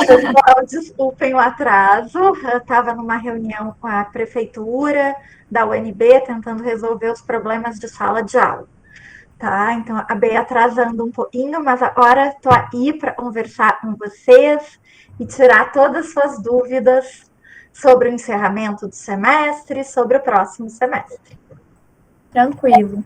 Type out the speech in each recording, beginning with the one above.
Pessoal, desculpem o atraso, eu estava numa reunião com a prefeitura da UNB tentando resolver os problemas de sala de aula. Tá, então acabei atrasando um pouquinho, mas agora estou aí para conversar com vocês e tirar todas as suas dúvidas sobre o encerramento do semestre, sobre o próximo semestre. Tranquilo.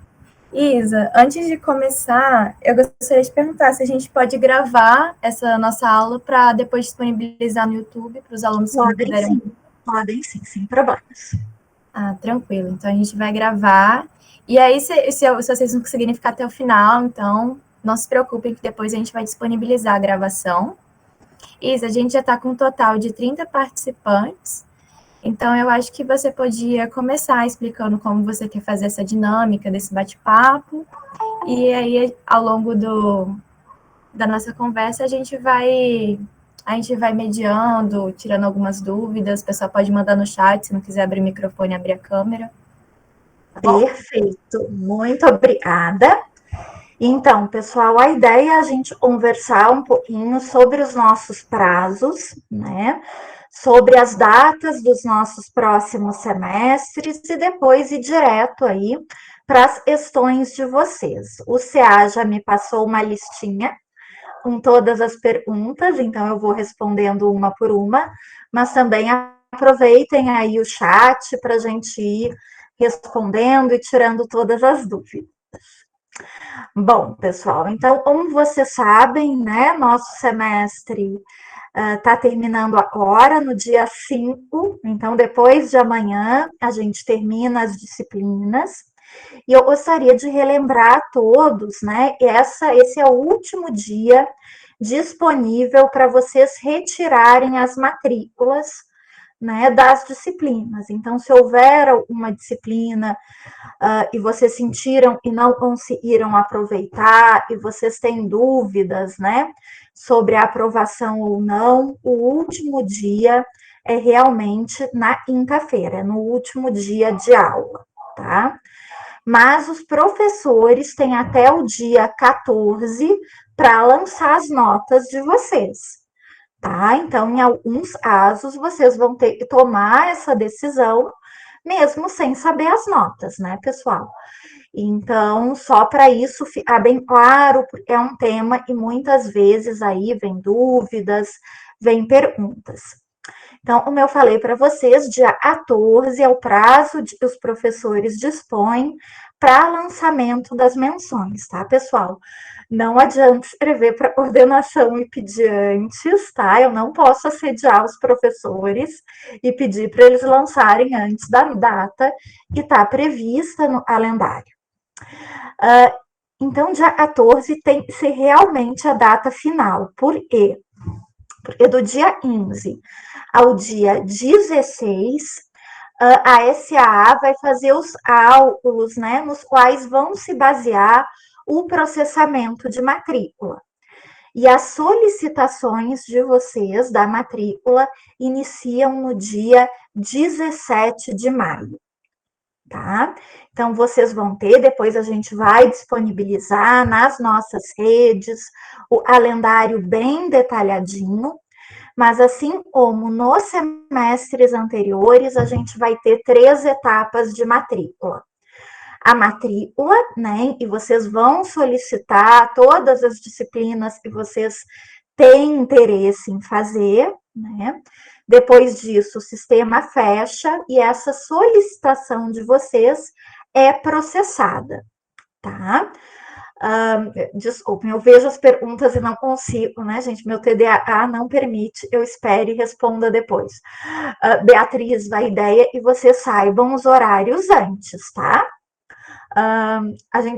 Isa, antes de começar, eu gostaria de perguntar se a gente pode gravar essa nossa aula para depois disponibilizar no YouTube para os alunos que não puderem. Podem sim, sem problemas. Ah, tranquilo. Então a gente vai gravar. E aí, se vocês não conseguirem ficar até o final, então não se preocupem que depois a gente vai disponibilizar a gravação. Isa, a gente já está com um total de 30 participantes. Então, eu acho que você podia começar explicando como você quer fazer essa dinâmica desse bate-papo. E aí, ao longo da nossa conversa, a gente vai mediando, tirando algumas dúvidas. O pessoal pode mandar no chat, se não quiser abrir o microfone, abrir a câmera. Perfeito, muito obrigada. Então, pessoal, a ideia é a gente conversar um pouquinho sobre os nossos prazos, né? Sobre as datas dos nossos próximos semestres e depois ir direto aí para as questões de vocês. O CA já me passou uma listinha com todas as perguntas, então eu vou respondendo uma por uma, mas também aproveitem aí o chat para a gente ir respondendo e tirando todas as dúvidas. Bom, pessoal, então, como vocês sabem, né, nosso semestre está terminando agora, no dia 5, então, depois de amanhã, a gente termina as disciplinas. E eu gostaria de relembrar a todos, né, esse é o último dia disponível para vocês retirarem as matrículas, né, das disciplinas. Então, se houver uma disciplina e vocês sentiram e não conseguiram aproveitar, e vocês têm dúvidas, né, sobre a aprovação ou não, o último dia é realmente na quinta-feira, no último dia de aula, tá? Mas os professores têm até o dia 14 para lançar as notas de vocês, tá? Então, em alguns casos, vocês vão ter que tomar essa decisão, mesmo sem saber as notas, né, pessoal? Então, só para isso ficar bem claro, porque é um tema e muitas vezes aí vem dúvidas, vem perguntas. Então, como eu falei para vocês, dia 14 é o prazo que os professores dispõem para lançamento das menções, tá, pessoal? Não adianta escrever para coordenação e pedir antes, tá? Eu não posso assediar os professores e pedir para eles lançarem antes da data que está prevista no calendário. Então, dia 14 tem que ser realmente a data final. Por quê? Porque do dia 15 ao dia 16, a SAA vai fazer os cálculos, né, nos quais vão se basear o processamento de matrícula. E as solicitações de vocês da matrícula iniciam no dia 17 de maio. Tá? Então, vocês vão ter, depois a gente vai disponibilizar nas nossas redes o calendário bem detalhadinho, mas assim como nos semestres anteriores, a gente vai ter 3 etapas de matrícula. A matrícula, né? E vocês vão solicitar todas as disciplinas que vocês têm interesse em fazer, né? Depois disso, o sistema fecha e essa solicitação de vocês é processada, tá? Desculpem, eu vejo as perguntas e não consigo, né, gente? Meu TDAH não permite, eu espere e responda depois. Beatriz, a ideia é que vocês saibam os horários antes, tá?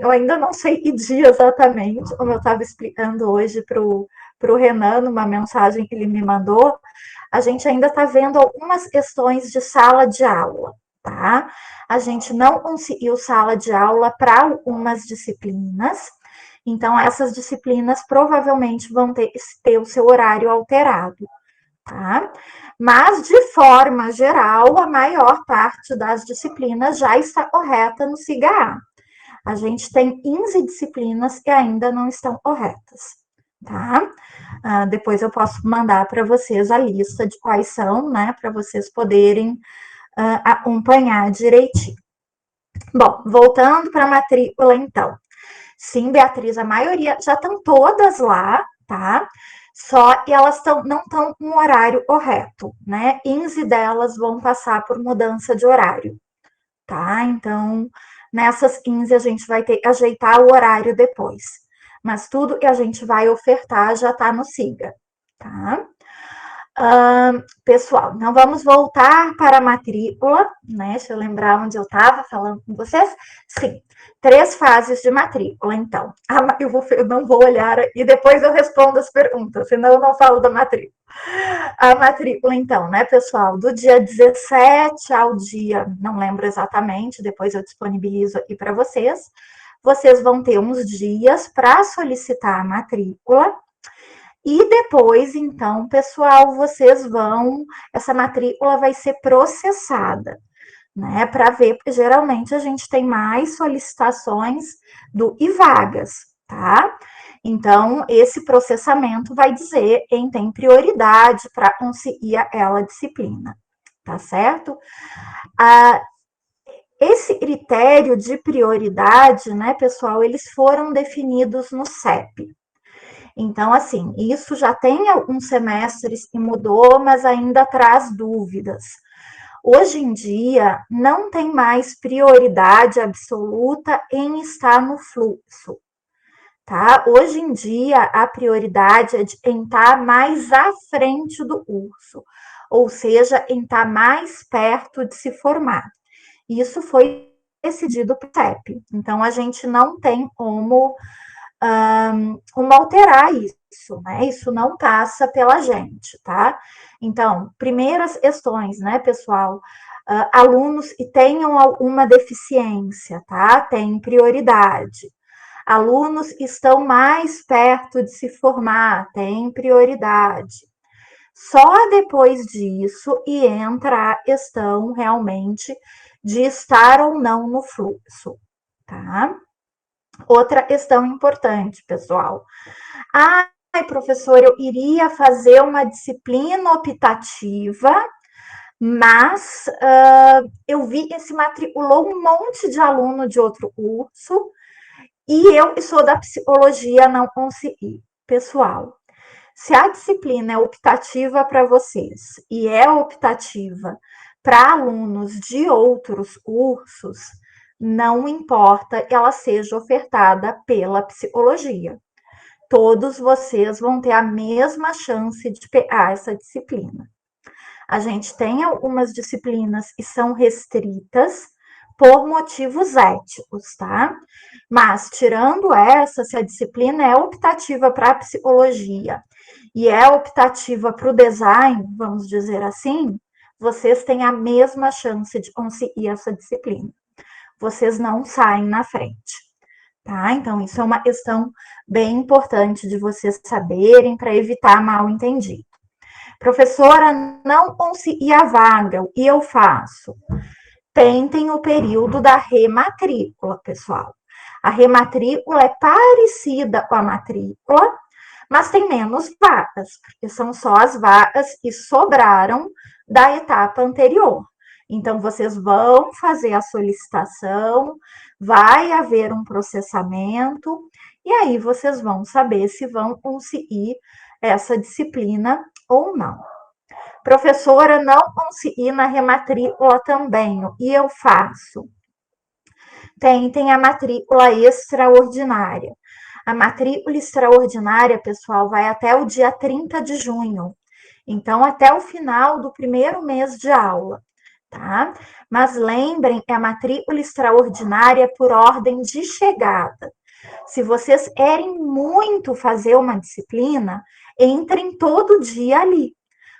Eu ainda não sei que dia exatamente, como eu estava explicando hoje para o Renan, numa mensagem que ele me mandou, a gente ainda está vendo algumas questões de sala de aula, tá? A gente não conseguiu sala de aula para algumas disciplinas, então essas disciplinas provavelmente vão ter o seu horário alterado, tá? Mas, de forma geral, a maior parte das disciplinas já está correta no SIGA. A gente tem 15 disciplinas que ainda não estão corretas, tá? depois eu posso mandar para vocês a lista de quais são, né, para vocês poderem acompanhar direitinho. Bom, voltando para a matrícula, então. Sim, Beatriz, a maioria já estão todas lá, tá? Só que elas não estão no horário correto, né? 15 delas vão passar por mudança de horário, tá? Então, nessas 15 a gente vai ter que ajeitar o horário depois. Mas tudo que a gente vai ofertar já está no SIGA, tá? Pessoal, então vamos voltar para a matrícula, né? Deixa eu lembrar onde eu estava falando com vocês. Sim, 3 fases de matrícula, então. Eu não vou olhar e depois eu respondo as perguntas, senão eu não falo da matrícula. A matrícula, então, né, pessoal, do dia 17 ao dia, não lembro exatamente, depois eu disponibilizo aqui para vocês. Vocês vão ter uns dias para solicitar a matrícula. E depois, então, pessoal, essa matrícula vai ser processada, né? Para ver, porque geralmente a gente tem mais solicitações do e vagas, tá? Então, esse processamento vai dizer quem tem prioridade para conseguir aquela disciplina, tá certo? Esse critério de prioridade, né, pessoal, eles foram definidos no CEP. Então, assim, isso já tem alguns semestres que mudou, mas ainda traz dúvidas. Hoje em dia, não tem mais prioridade absoluta em estar no fluxo, tá? Hoje em dia, a prioridade é em estar mais à frente do curso, ou seja, em estar mais perto de se formar. Isso foi decidido pelo CEP. Então, a gente não tem como alterar isso, né? Isso não passa pela gente, tá? Então, primeiras questões, né, pessoal? Alunos que tenham alguma deficiência, tá? Tem prioridade. Alunos que estão mais perto de se formar, tem prioridade. Só depois disso e entra a questão realmente de estar ou não no fluxo, tá? Outra questão importante, pessoal. Professor, eu iria fazer uma disciplina optativa, mas eu vi que se matriculou um monte de aluno de outro curso e eu, que sou da psicologia, não consegui. Pessoal, se a disciplina é optativa para vocês e é optativa para alunos de outros cursos, não importa que ela seja ofertada pela psicologia. Todos vocês vão ter a mesma chance de pegar essa disciplina. A gente tem algumas disciplinas que são restritas por motivos éticos, tá? Mas, tirando essa, se a disciplina é optativa para a psicologia e é optativa para o design, vamos dizer assim, vocês têm a mesma chance de conseguir essa disciplina. Vocês não saem na frente, tá? Então, isso é uma questão bem importante de vocês saberem para evitar mal entendido. Professora, não consegui a vaga, o que eu faço? Tentem o período da rematrícula, pessoal. A rematrícula é parecida com a matrícula, mas tem menos vagas, porque são só as vagas que sobraram da etapa anterior. Então, vocês vão fazer a solicitação, vai haver um processamento, e aí vocês vão saber se vão conseguir essa disciplina ou não. Professora, não consegui na rematrícula também, e eu faço? Tem a matrícula extraordinária. A matrícula extraordinária, pessoal, vai até o dia 30 de junho. Então, até o final do primeiro mês de aula, tá? Mas lembrem que a matrícula extraordinária é por ordem de chegada. Se vocês querem muito fazer uma disciplina, entrem todo dia ali.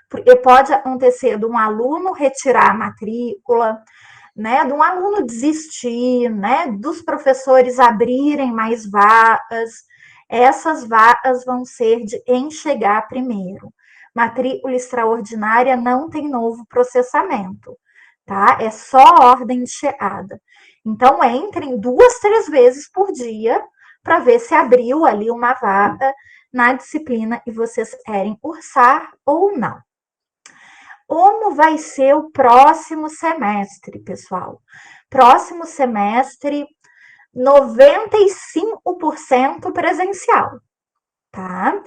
Porque pode acontecer de um aluno retirar a matrícula, né, de um aluno desistir, né, dos professores abrirem mais vagas. Essas vagas vão ser de em chegar primeiro. Matrícula extraordinária não tem novo processamento, tá? É só ordem de chegada. Então, entrem 2, 3 vezes por dia para ver se abriu ali uma vaga na disciplina e vocês querem cursar ou não. Como vai ser o próximo semestre, pessoal? Próximo semestre, 95% presencial, tá?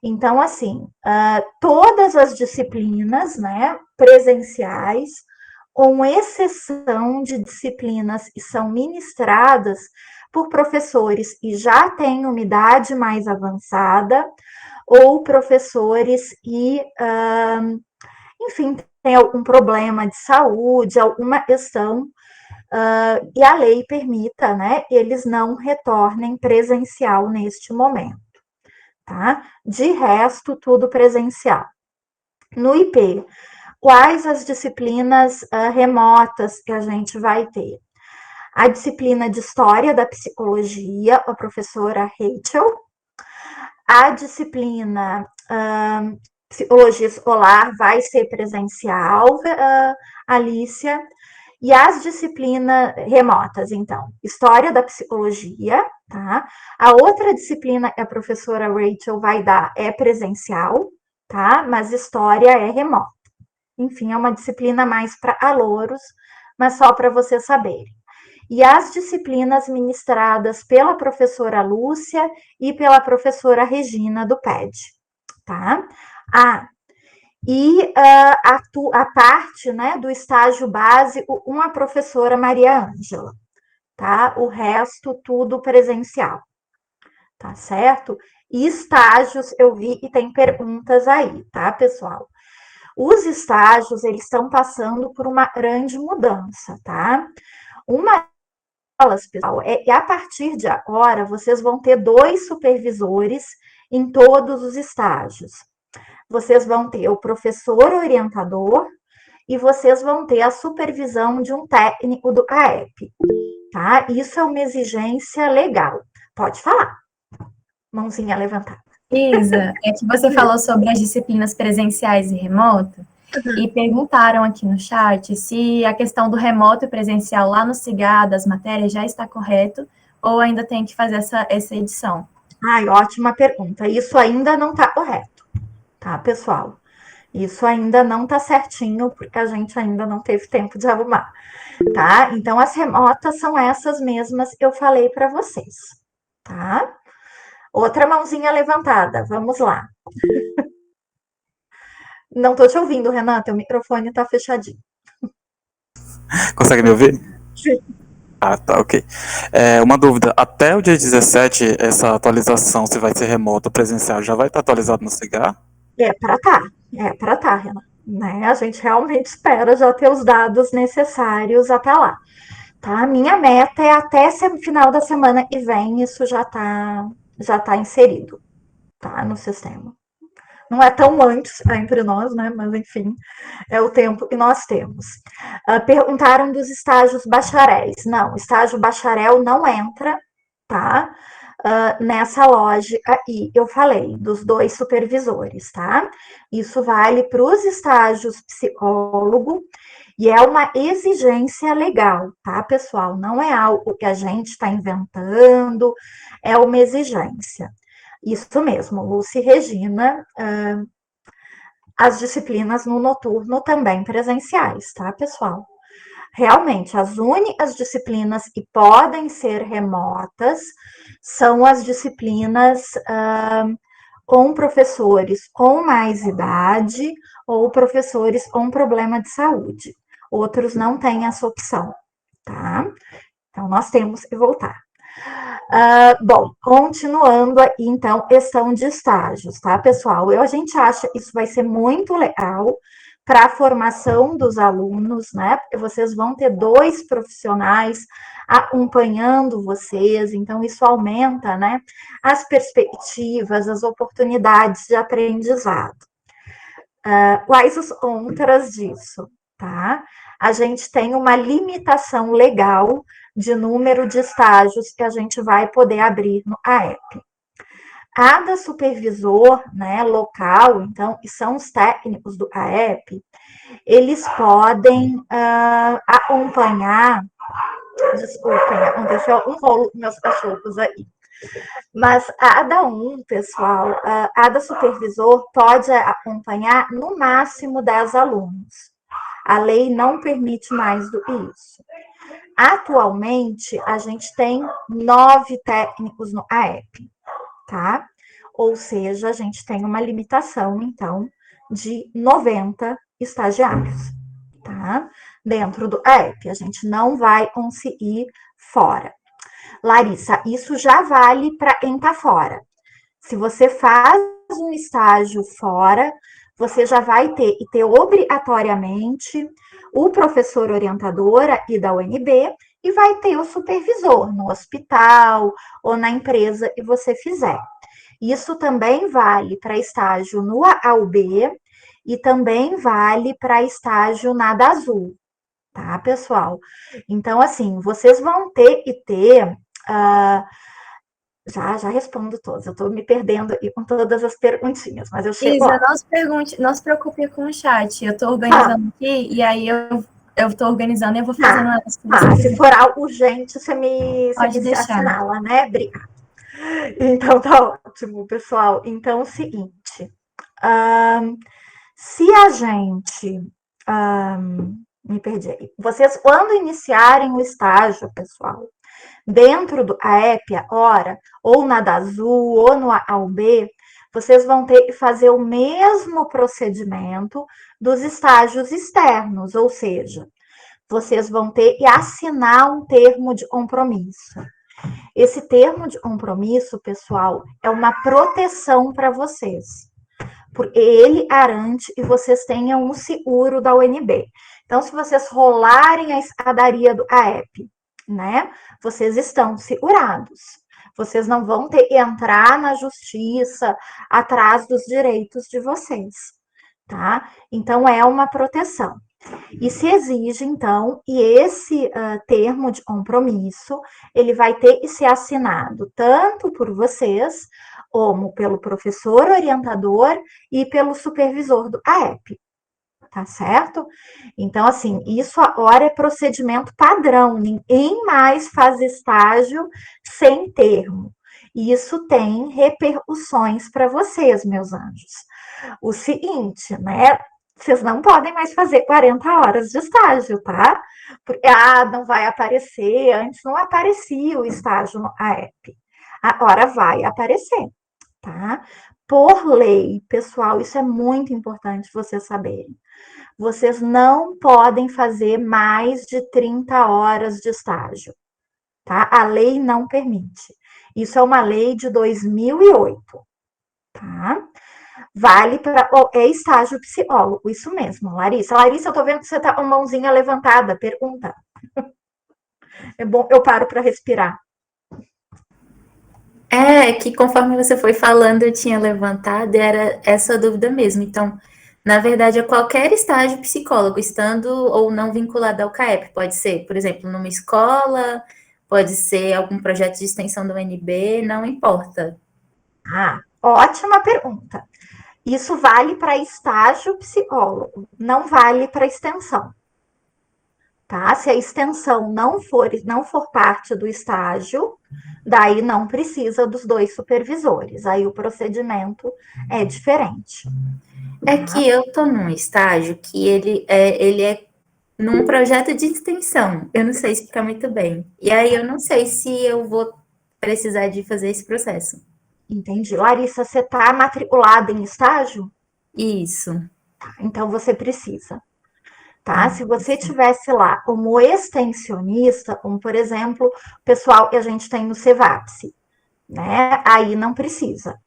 Então, assim, todas as disciplinas, né, presenciais, com exceção de disciplinas que são ministradas por professores que já têm uma idade mais avançada, ou professores e enfim, tem algum problema de saúde, alguma questão, e a lei permita, né, eles não retornem presencial neste momento, tá? De resto, tudo presencial. No IP, quais as disciplinas remotas que a gente vai ter? A disciplina de História da Psicologia, a professora Rachel, a disciplina Psicologia Escolar vai ser presencial, Alicia, e as disciplinas remotas, então, História da Psicologia, tá? A outra disciplina que a professora Rachel vai dar é presencial, tá? Mas História é remota. Enfim, é uma disciplina mais para alouros, mas só para vocês saberem. E as disciplinas ministradas pela professora Lúcia e pela professora Regina do PED, tá? A parte, né, do estágio básico, uma professora Maria Ângela, tá? O resto, tudo presencial, tá certo? E estágios, eu vi e tem perguntas aí, tá, pessoal? Os estágios, eles estão passando por uma grande mudança, tá? Uma delas, pessoal, é que a partir de agora, vocês vão ter 2 supervisores em todos os estágios. Vocês vão ter o professor orientador e vocês vão ter a supervisão de um técnico do CAEP, tá? Isso é uma exigência legal. Pode falar. Mãozinha levantada. Isa, é que você falou sobre as disciplinas presenciais e remoto, e perguntaram aqui no chat se a questão do remoto e presencial lá no CIGA das matérias já está correto, ou ainda tem que fazer essa edição. Ai, ótima pergunta. Isso ainda não está correto, tá, pessoal? Isso ainda não está certinho, porque a gente ainda não teve tempo de arrumar, tá? Então, as remotas são essas mesmas que eu falei para vocês, tá? Outra mãozinha levantada, vamos lá. Não estou te ouvindo, Renata, o microfone está fechadinho. Consegue me ouvir? Sim. Ah, tá, ok. Uma dúvida, até o dia 17, essa atualização, se vai ser remoto ou presencial, já vai estar atualizado no CIGA? É para tá, Renata. Né? A gente realmente espera já ter os dados necessários até lá. Tá? Minha meta é até final da semana que vem, isso já tá inserido, tá? No sistema. Não é tão antes entre nós, né? Mas enfim, é o tempo que nós temos. Perguntaram dos estágios bacharéis. Não, estágio bacharel não entra, tá? Nessa lógica aí, eu falei dos 2 supervisores, tá? Isso vale para os estágios psicólogo e é uma exigência legal, tá, pessoal? Não é algo que a gente está inventando, é uma exigência. Isso mesmo, Lúcia e Regina, as disciplinas no noturno também presenciais, tá, pessoal? Realmente, as únicas disciplinas que podem ser remotas são as disciplinas com professores com mais idade ou professores com problema de saúde. Outros não têm essa opção, tá? Então, nós temos que voltar. Bom, continuando aqui, então, questão de estágios, tá, pessoal? A gente acha que isso vai ser muito legal para a formação dos alunos, né? Porque vocês vão ter 2 profissionais acompanhando vocês, então isso aumenta, né, as perspectivas, as oportunidades de aprendizado. Quais os contras disso, tá? A gente tem uma limitação legal de número de estágios que a gente vai poder abrir no AEP. Cada supervisor, né, local, então, que são os técnicos do AEP, eles podem acompanhar. Desculpem, aconteceu um rolo com meus cachorros aí. Mas a ADA 1, pessoal, a ADA supervisor pode acompanhar no máximo 10 alunos. A lei não permite mais do que isso. Atualmente, a gente tem 9 técnicos no AEP, tá? Ou seja, a gente tem uma limitação, então, de 90 estagiários, tá? Dentro do AEP, a gente não vai conseguir fora. Larissa, isso já vale para quem está fora. Se você faz um estágio fora, você já vai ter obrigatoriamente o professor orientadora e da UNB e vai ter o supervisor no hospital ou na empresa que você fizer. Isso também vale para estágio no AUB e também vale para estágio na DASUL, tá, pessoal? Então, assim, vocês vão ter que ter. Já respondo todas. Eu estou me perdendo aqui com todas as perguntinhas, mas eu chego lá. Não se preocupe com o chat. Eu estou organizando aqui e aí eu estou organizando e eu vou fazendo as se for algo urgente, você me assinala, né? Obrigada. Então, tá ótimo, pessoal. Então, é o seguinte. Se a gente... me perdi aí. Vocês, quando iniciarem o estágio, pessoal, dentro do AEP, ora, ou na DASUL, ou no AUB, vocês vão ter que fazer o mesmo procedimento dos estágios externos, ou seja, vocês vão ter que assinar um termo de compromisso. Esse termo de compromisso, pessoal, é uma proteção para vocês, porque ele garante que vocês tenham um seguro da UNB. Então, se vocês rolarem a escadaria do AEP, né, vocês estão segurados. Vocês não vão ter que entrar na justiça atrás dos direitos de vocês, tá? Então, é uma proteção. E se exige, então, e esse termo de compromisso, ele vai ter que ser assinado tanto por vocês, como pelo professor orientador e pelo supervisor do AEP, tá certo? Então, assim, isso agora é procedimento padrão, ninguém mais faz estágio sem termo. Isso tem repercussões para vocês, meus anjos. O seguinte, né? Vocês não podem mais fazer 40 horas de estágio, tá? Porque, não vai aparecer. Antes não aparecia o estágio no AEP. Agora vai aparecer, tá? Por lei, pessoal, isso é muito importante vocês saberem. Vocês não podem fazer mais de 30 horas de estágio, tá? A lei não permite. Isso é uma lei de 2008, tá? Vale para estágio psicólogo, isso mesmo, Larissa. Larissa, eu tô vendo que você tá com a mãozinha levantada, pergunta. É bom, eu paro para respirar. É que conforme você foi falando, eu tinha levantado, era essa dúvida mesmo. Então, na verdade, é qualquer estágio psicólogo, estando ou não vinculado ao CAEP. Pode ser, por exemplo, numa escola, pode ser algum projeto de extensão do UNB, não importa. Ótima pergunta. Isso vale para estágio psicólogo, não vale para extensão. Tá? Se a extensão não for parte do estágio, daí não precisa dos 2 supervisores. Aí o procedimento é diferente. É que eu estou num estágio que ele é num projeto de extensão. Eu não sei explicar muito bem. E aí eu não sei se eu vou precisar de fazer esse processo. Entendi. Larissa, você está matriculada em estágio? Isso. Então você precisa. Tá? Se você tivesse lá como extensionista, como por exemplo, o pessoal que a gente tem no CEVAPS, né? Aí não precisa,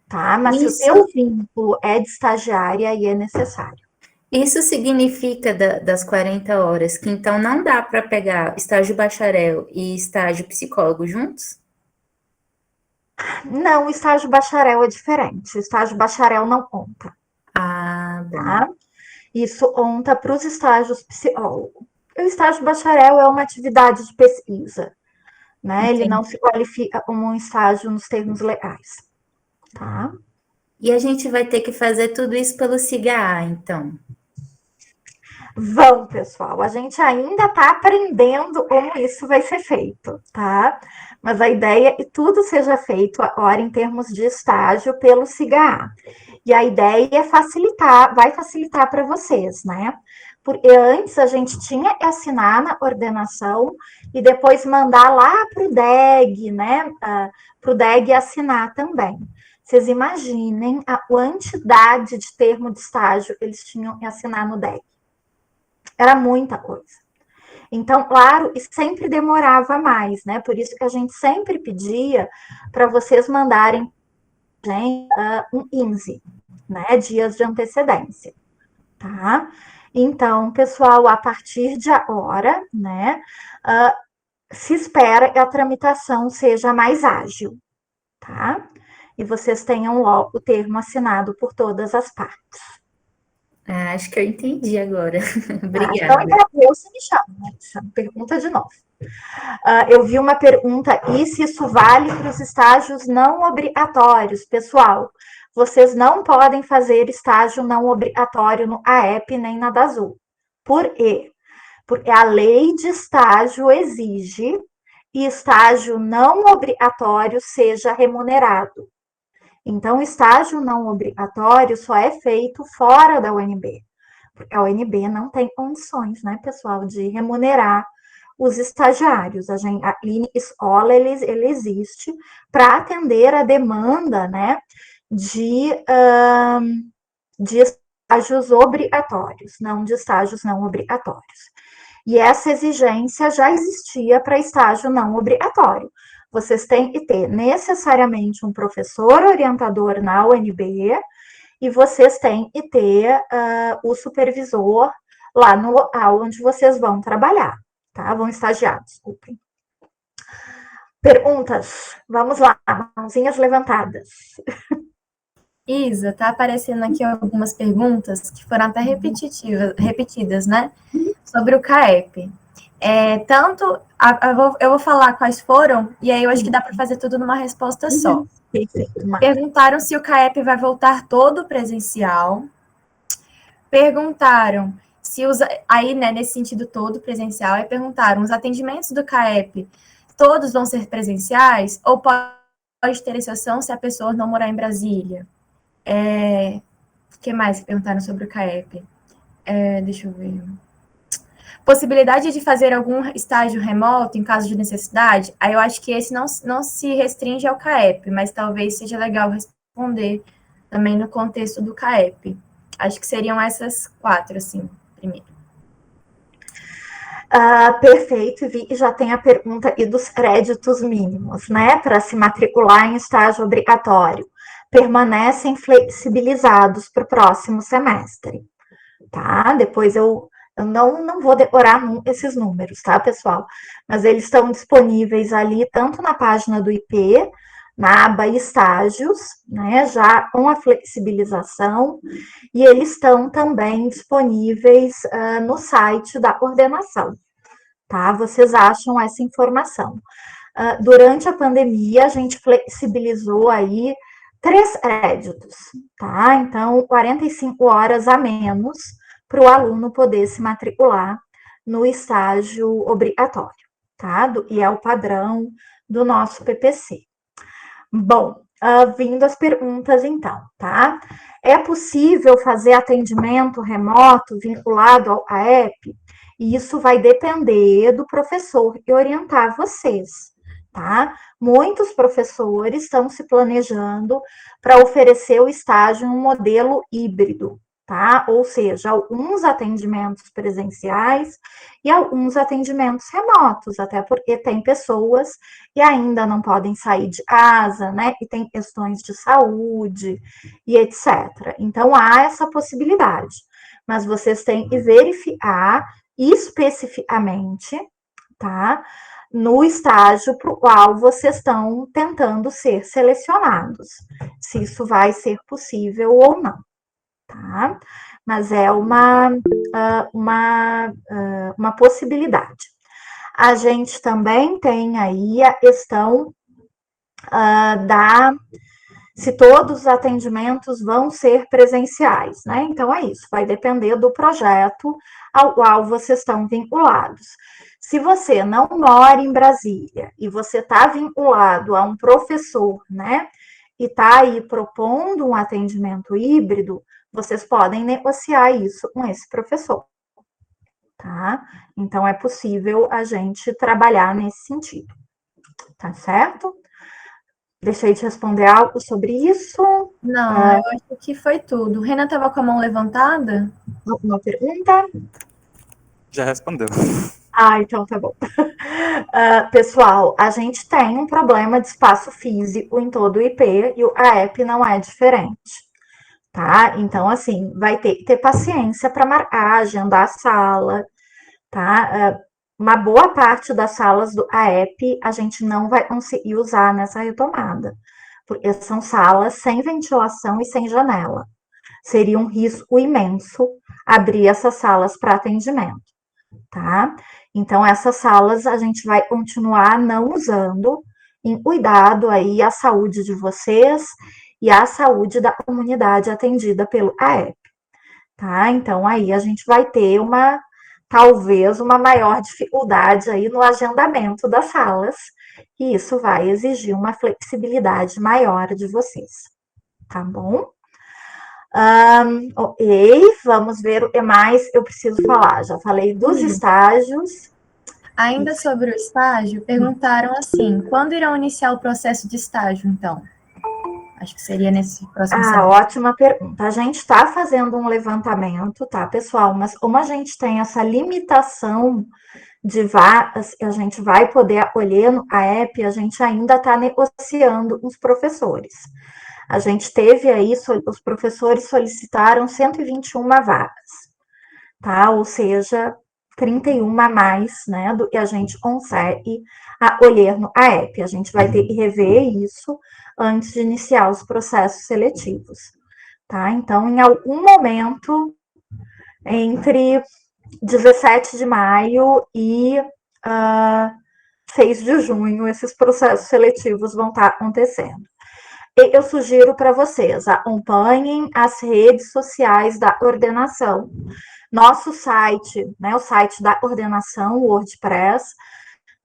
tá? Mas se o seu vínculo é de estagiária, aí é necessário. Isso significa das 40 horas que então não dá para pegar estágio bacharel e estágio psicólogo juntos? Não, o estágio bacharel é diferente. O estágio bacharel não conta. Bom. Tá? Isso conta para os estágios psicólogo. O estágio bacharel é uma atividade de pesquisa, né? Ele não se qualifica como um estágio nos termos legais, tá? E a gente vai ter que fazer tudo isso pelo SIGA, então? Vão, pessoal. A gente ainda está aprendendo como isso vai ser feito, tá? Mas a ideia é que tudo seja feito agora em termos de estágio pelo SIGA. E a ideia é facilitar, vai facilitar para vocês, né? Porque antes a gente tinha que assinar na ordenação e depois mandar lá para o DEG, né? Para o DEG assinar também. Vocês imaginem a quantidade de termo de estágio que eles tinham que assinar no DEG. Era muita coisa. Então, claro, e sempre demorava mais, né? Por isso que a gente sempre pedia para vocês mandarem um 15, né? Dias de antecedência, tá? Então, pessoal, a partir de agora, né? Se espera que a tramitação seja mais ágil, tá? E vocês tenham logo o termo assinado por todas as partes. Acho que eu entendi agora. Obrigada. Então, entendeu, se me chama, né? Pergunta de novo. Eu vi uma pergunta, e se isso vale para os estágios não obrigatórios? Pessoal, vocês não podem fazer estágio não obrigatório no AEP nem na DASU. Por quê? Porque a lei de estágio exige que estágio não obrigatório seja remunerado. Então, estágio não obrigatório só é feito fora da UNB. Porque a UNB não tem condições, né, pessoal, de remunerar os estagiários. A escola, ele existe para atender a demanda, né, de estágios obrigatórios, não de estágios não obrigatórios. E essa exigência já existia para estágio não obrigatório. Vocês têm que ter necessariamente um professor orientador na UNB e vocês têm que ter o supervisor lá no local onde vocês vão trabalhar, tá? Vão estagiar, desculpem. Perguntas? Vamos lá, mãozinhas levantadas. Isa, tá aparecendo aqui algumas perguntas que foram até repetidas, né? Sobre o CAEP. Eu vou falar quais foram, e aí eu acho que dá para fazer tudo numa resposta só. Perguntaram se o CAEP vai voltar todo presencial. Perguntaram se aí, né, nesse sentido todo presencial, aí perguntaram, os atendimentos do CAEP, todos vão ser presenciais ou pode ter exceção se a pessoa não morar em Brasília? O que mais perguntaram sobre o CAEP? Deixa eu ver. Possibilidade de fazer algum estágio remoto em caso de necessidade? Aí eu acho que esse não se restringe ao CAEP, mas talvez seja legal responder também no contexto do CAEP. Acho que seriam essas 4, assim, primeiro. Perfeito, Vi, já tem a pergunta aqui dos créditos mínimos, né, para se matricular em estágio obrigatório. Permanecem flexibilizados para o próximo semestre, tá? Depois eu não vou decorar esses números, tá, pessoal? Mas eles estão disponíveis ali, tanto na página do IP, na aba estágios, né, já com a flexibilização, e eles estão também disponíveis no site da coordenação, tá? Vocês acham essa informação. Durante a pandemia, a gente flexibilizou aí 3 créditos, tá? Então, 45 horas a menos para o aluno poder se matricular no estágio obrigatório, tá? E é o padrão do nosso PPC. Bom, vindo as perguntas então, tá? É possível fazer atendimento remoto vinculado ao AEP? E isso vai depender do professor que orientar vocês, tá? Muitos professores estão se planejando para oferecer o estágio em um modelo híbrido, tá? Ou seja, alguns atendimentos presenciais e alguns atendimentos remotos, até porque tem pessoas que ainda não podem sair de casa, né? E tem questões de saúde e etc. Então, há essa possibilidade. Mas vocês têm que verificar especificamente, tá? No estágio para o qual vocês estão tentando ser selecionados, se isso vai ser possível ou não, tá? Mas é uma possibilidade. A gente também tem aí a questão se todos os atendimentos vão ser presenciais, né? Então, é isso, vai depender do projeto ao qual vocês estão vinculados. Se você não mora em Brasília e você está vinculado a um professor, né, e está aí propondo um atendimento híbrido, vocês podem negociar isso com esse professor, tá? Então, é possível a gente trabalhar nesse sentido, tá certo? Deixei de responder algo sobre isso. Não, eu acho que foi tudo. O Renan estava com a mão levantada? Alguma pergunta? Já respondeu. Então tá bom. Pessoal, a gente tem um problema de espaço físico em todo o IP e o AEP não é diferente, tá? Então, assim, vai ter que ter paciência para marcar, agendar a sala, tá? Uma boa parte das salas do AEP a gente não vai conseguir usar nessa retomada, porque são salas sem ventilação e sem janela. Seria um risco imenso abrir essas salas para atendimento, tá? Então, essas salas a gente vai continuar não usando, em cuidado aí à saúde de vocês e à saúde da comunidade atendida pelo AEP, tá? Então, aí a gente vai ter talvez uma maior dificuldade aí no agendamento das salas, e isso vai exigir uma flexibilidade maior de vocês, tá bom? Ok, vamos ver o que mais eu preciso falar. Já falei dos estágios. Ainda sobre o estágio, perguntaram assim, quando irão iniciar o processo de estágio, então? Acho que seria nesse próximo semestre. Ótima pergunta. A gente está fazendo um levantamento, tá, pessoal? Mas como a gente tem essa limitação de vagas que a gente vai poder acolher no AEP, a gente ainda está negociando com os professores. A gente teve aí, os professores solicitaram 121 vagas, tá? Ou seja, 31 a mais, né, do que a gente consegue acolher no AEP. A gente vai ter que rever isso antes de iniciar os processos seletivos, tá? Então, em algum momento, entre 17 de maio e 6 de junho, esses processos seletivos vão estar acontecendo. E eu sugiro para vocês, acompanhem as redes sociais da coordenação. Nosso site, né, o site da coordenação, o WordPress,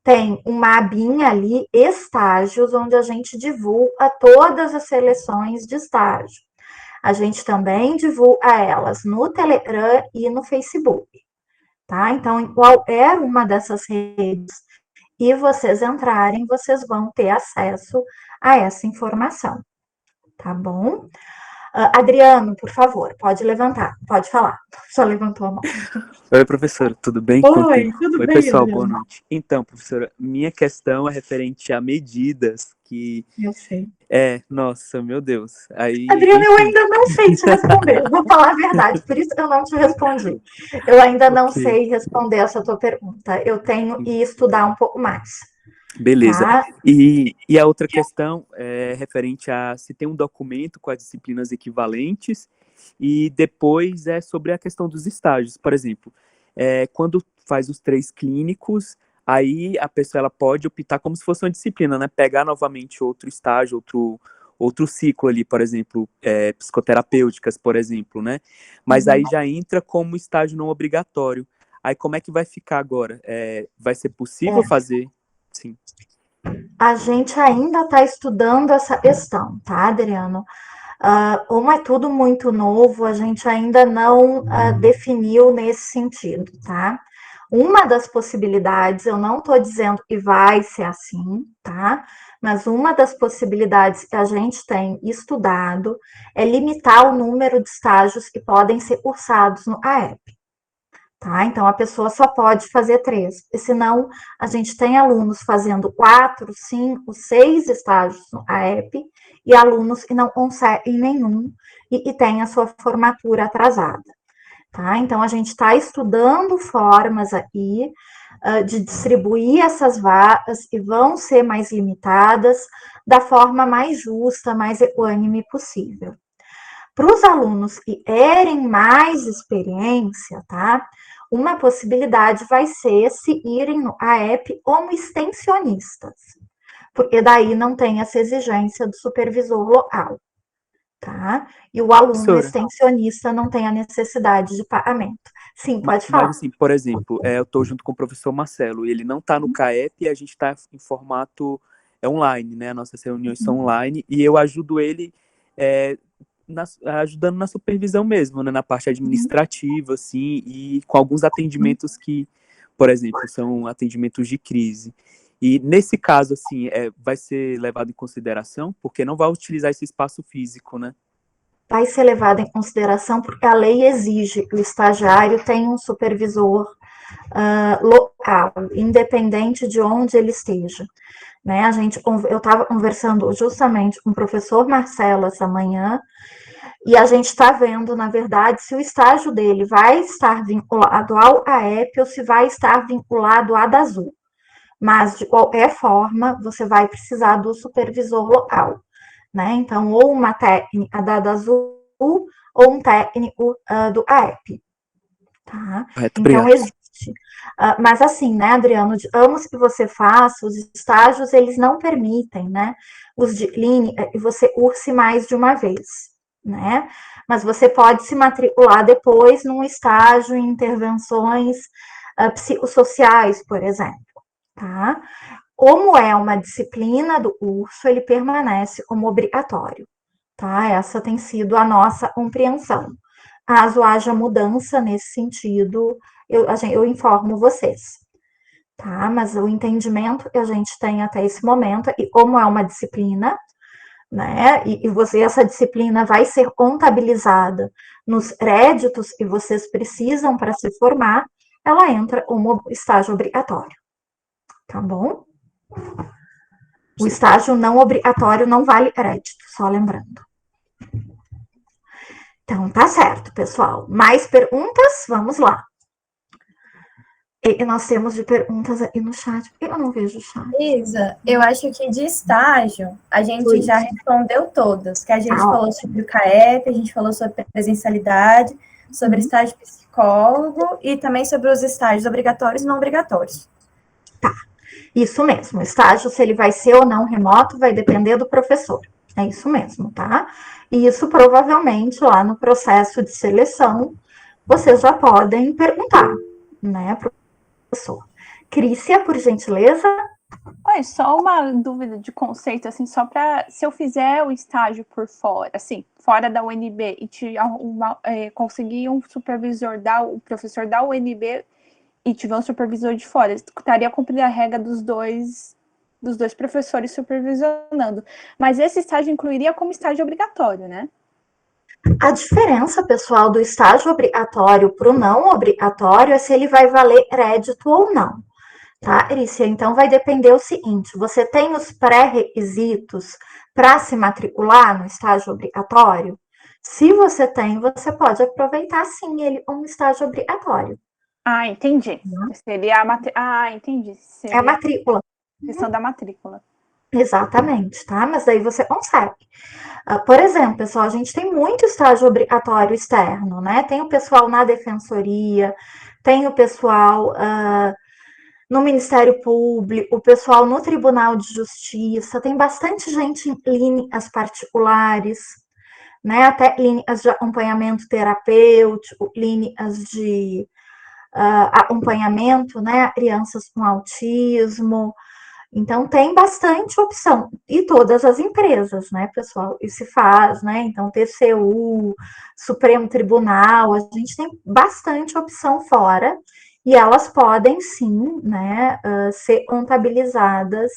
tem uma abinha ali, estágios, onde a gente divulga todas as seleções de estágio. A gente também divulga elas no Telegram e no Facebook, tá? Então, em qualquer uma dessas redes e vocês entrarem, vocês vão ter acesso a essa informação, tá bom? Adriano, por favor, pode levantar, pode falar. Só levantou a mão. Oi, professora, tudo bem? Oi, tudo Oi, bem, pessoal, Adriano? boa noite. Então, professora, minha questão é referente a medidas que... Eu sei. Nossa, meu Deus. Aí, Adriano, eu ainda não sei te responder, vou falar a verdade, por isso eu não te respondi. Eu ainda não sei responder essa tua pergunta, eu tenho que estudar um pouco mais. Beleza. Tá? E a outra questão é referente a se tem um documento com as disciplinas equivalentes e depois é sobre a questão dos estágios. Por exemplo, quando faz os 3 clínicos, aí a pessoa ela pode optar como se fosse uma disciplina, né? Pegar novamente outro estágio, outro ciclo ali, por exemplo, psicoterapêuticas, por exemplo, né? Mas aí já entra como estágio não obrigatório. Aí como é que vai ficar agora? Vai ser possível fazer? Sim. A gente ainda está estudando essa questão, tá, Adriano? Como é tudo muito novo, a gente ainda não definiu nesse sentido, tá? Uma das possibilidades, eu não estou dizendo que vai ser assim, tá? Mas uma das possibilidades que a gente tem estudado é limitar o número de estágios que podem ser cursados no AEP. Tá? Então, a pessoa só pode fazer 3, porque senão a gente tem alunos fazendo 4, 5, 6 estágios no AEP e alunos que não conseguem nenhum e têm a sua formatura atrasada. Tá? Então, a gente está estudando formas aí de distribuir essas vagas que vão ser mais limitadas da forma mais justa, mais equânime possível. Para os alunos que querem mais experiência, tá? Uma possibilidade vai ser se irem no AEP como extensionistas, porque daí não tem essa exigência do supervisor local, tá? E o aluno Professora, extensionista não tem a necessidade de pagamento. Sim, pode falar. mas assim, por exemplo, eu estou junto com o professor Marcelo, e ele não está no CAEP e a gente está em formato online, né? Nossas reuniões são online, e eu ajudo ele ajudando na supervisão mesmo, né? Na parte administrativa, assim, e com alguns atendimentos que, por exemplo, são atendimentos de crise. E nesse caso, assim, vai ser levado em consideração, porque não vai utilizar esse espaço físico, né? Vai ser levado em consideração porque a lei exige que o estagiário tenha um supervisor local, independente de onde ele esteja. Né? Eu estava conversando justamente com o professor Marcelo essa manhã, e a gente está vendo, na verdade, se o estágio dele vai estar vinculado ao AEP ou se vai estar vinculado à DASU. Mas, de qualquer forma, você vai precisar do supervisor local. Né? Então, ou uma técnica da DASU ou um técnico do AEP. Tá? Correto, Então, obrigado. existe. Mas assim, né, Adriano, digamos que você faça, os estágios, eles não permitem, né, os de clínica, e você curse mais de uma vez, né? Mas você pode se matricular depois num estágio em intervenções psicossociais, por exemplo, tá? Como é uma disciplina do curso, ele permanece como obrigatório, tá? Essa tem sido a nossa compreensão. Caso haja mudança nesse sentido, eu informo vocês, tá? Mas o entendimento que a gente tem até esse momento, e como é uma disciplina, né? Essa disciplina vai ser contabilizada nos créditos que vocês precisam para se formar, ela entra como estágio obrigatório, tá bom? O estágio não obrigatório não vale crédito, só lembrando. Então, tá certo, pessoal. Mais perguntas? Vamos lá. E nós temos de perguntas aí no chat. Por que eu não vejo o chat? Isa, eu acho que de estágio a gente já respondeu todas, que a gente falou sobre o CAEP, a gente falou sobre presencialidade, sobre estágio psicólogo e também sobre os estágios obrigatórios e não obrigatórios. Tá, isso mesmo. O estágio, se ele vai ser ou não remoto, vai depender do professor. É isso mesmo, tá? E isso provavelmente lá no processo de seleção, vocês já podem perguntar, né, professor. Crícia, por gentileza. Oi, só uma dúvida de conceito, assim, só para se eu fizer o estágio por fora, assim, fora da UNB e conseguir um supervisor o professor da UNB e tiver um supervisor de fora, estaria cumprindo a regra dos dois professores supervisionando. Mas esse estágio incluiria como estágio obrigatório, né? A diferença, pessoal, do estágio obrigatório para o não obrigatório é se ele vai valer crédito ou não. Tá, Erícia? Então, vai depender o seguinte, você tem os pré-requisitos para se matricular no estágio obrigatório? Se você tem, você pode aproveitar, sim, ele como estágio obrigatório. Ah, entendi. Seria entendi. Seria é a matrícula. Questão da matrícula. Exatamente, tá? Mas daí você consegue. Por exemplo, pessoal, a gente tem muito estágio obrigatório externo, né? Tem o pessoal na defensoria, tem o pessoal no Ministério Público, o pessoal no Tribunal de Justiça, tem bastante gente em clínicas particulares, né? Até clínicas de acompanhamento terapêutico, clínicas de acompanhamento, né? Crianças com autismo. Então, tem bastante opção. E todas as empresas, né, pessoal? Isso se faz, né? Então, TCU, Supremo Tribunal, a gente tem bastante opção fora. E elas podem, sim, né, ser contabilizadas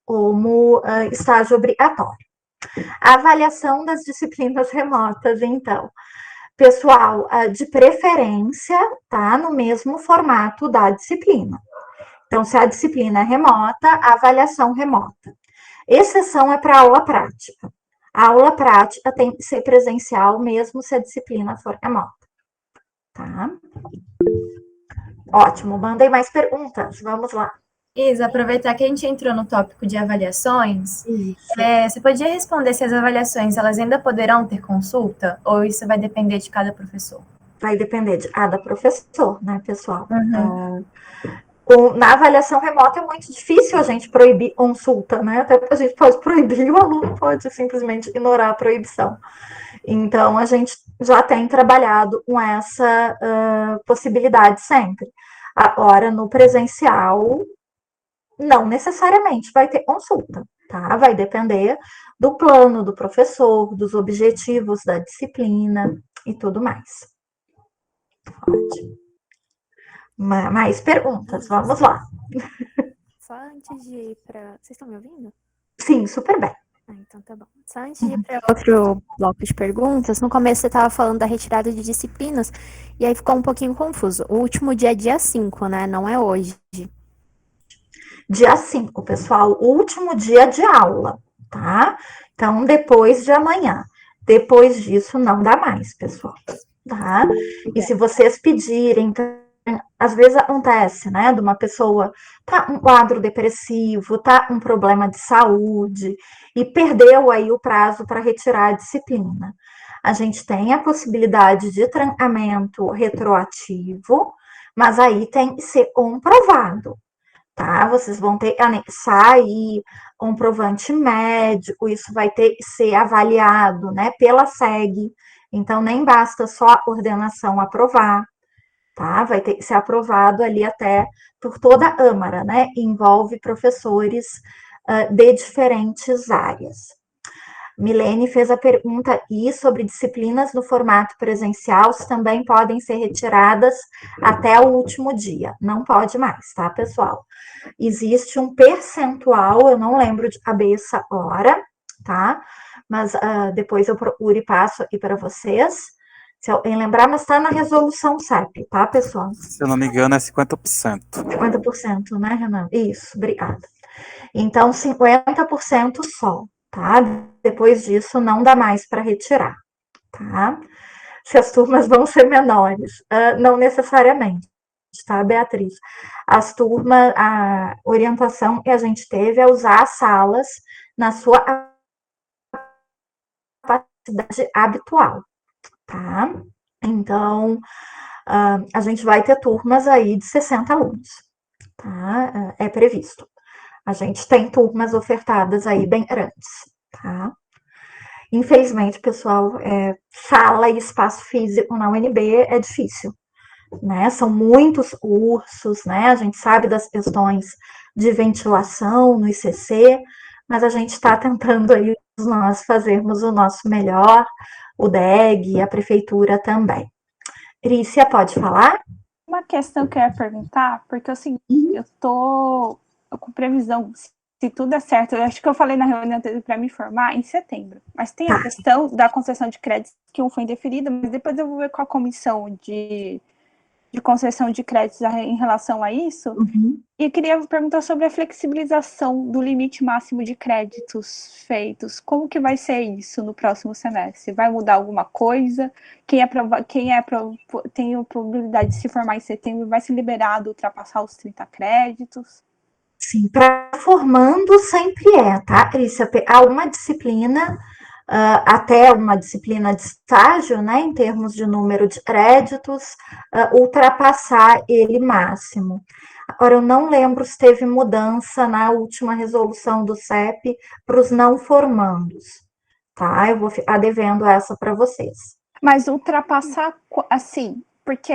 como estágio obrigatório. A avaliação das disciplinas remotas, então. Pessoal, de preferência, tá? No mesmo formato da disciplina. Então, se a disciplina é remota, a avaliação remota. Exceção é para aula prática. A aula prática tem que ser presencial, mesmo se a disciplina for remota. Tá? Ótimo, mandei mais perguntas. Vamos lá. Isa, aproveitar que a gente entrou no tópico de avaliações, você podia responder se as avaliações elas ainda poderão ter consulta ou isso vai depender de cada professor? Vai depender de cada professor, né, pessoal? Na avaliação remota é muito difícil a gente proibir consulta, né? Até porque a gente pode proibir e o aluno pode simplesmente ignorar a proibição. Então, a gente já tem trabalhado com essa possibilidade sempre. Agora, no presencial, não necessariamente vai ter consulta, tá? Vai depender do plano do professor, dos objetivos da disciplina e tudo mais. Ótimo. Mais perguntas, vamos lá. Só antes de ir para. Vocês estão me ouvindo? Sim, super bem. Então tá bom. Só antes de ir para outro bloco de perguntas, no começo você estava falando da retirada de disciplinas, e aí ficou um pouquinho confuso. O último dia é dia 5, né? Não é hoje. Dia 5, pessoal, último dia de aula, tá? Então, depois de amanhã. Depois disso, não dá mais, pessoal, tá? E se vocês pedirem, então, às vezes acontece, né, de uma pessoa tá um quadro depressivo, tá um problema de saúde e perdeu aí o prazo para retirar a disciplina. A gente tem a possibilidade de trancamento retroativo, mas aí tem que ser comprovado, tá? Vocês vão ter que anexar aí comprovante médico, isso vai ter que ser avaliado, né, pela SEG, então nem basta só a coordenação aprovar, tá? Vai ter que ser aprovado ali até por toda a Câmara, né? Envolve professores de diferentes áreas. Milene fez a pergunta aí sobre disciplinas no formato presencial, se também podem ser retiradas até o último dia. Não pode mais, tá, pessoal? Existe um percentual, eu não lembro de cabeça agora, tá? Mas depois eu procuro e passo aqui para vocês. Se alguém lembrar, mas está na resolução CEP, tá, pessoal? Se eu não me engano, é 50%. 50%, né, Renan? Isso, obrigada. Então, 50% só, tá? Depois disso, não dá mais para retirar, tá? Se as turmas vão ser menores, não necessariamente, tá, Beatriz? As turmas, a orientação que a gente teve é usar as salas na sua capacidade habitual, tá? Então, a gente vai ter turmas aí de 60 alunos, tá? É previsto. A gente tem turmas ofertadas aí bem grandes, tá? Infelizmente, pessoal, sala e espaço físico na UNB é difícil, né? São muitos cursos, né? A gente sabe das questões de ventilação no ICC, mas a gente está tentando aí nós fazermos o nosso melhor, o DEG, a prefeitura também. Trícia, pode falar? Uma questão que eu ia perguntar, porque assim, eu tô com previsão, se tudo é certo, eu acho que eu falei na reunião para me formar em setembro, mas tem a questão da concessão de créditos, que um foi indeferido, mas depois eu vou ver com a comissão de concessão de créditos em relação a isso, e eu queria perguntar sobre a flexibilização do limite máximo de créditos feitos. Como que vai ser isso no próximo semestre? Vai mudar alguma coisa? Quem tem a probabilidade de se formar em setembro vai ser liberado ultrapassar os 30 créditos? Sim, para formando sempre tá, Crícia? Há uma disciplina, até uma disciplina de estágio, né, em termos de número de créditos, ultrapassar ele máximo. Agora, eu não lembro se teve mudança na última resolução do CEP para os não formandos, tá? Eu vou ficar devendo essa para vocês. Mas ultrapassar, assim, porque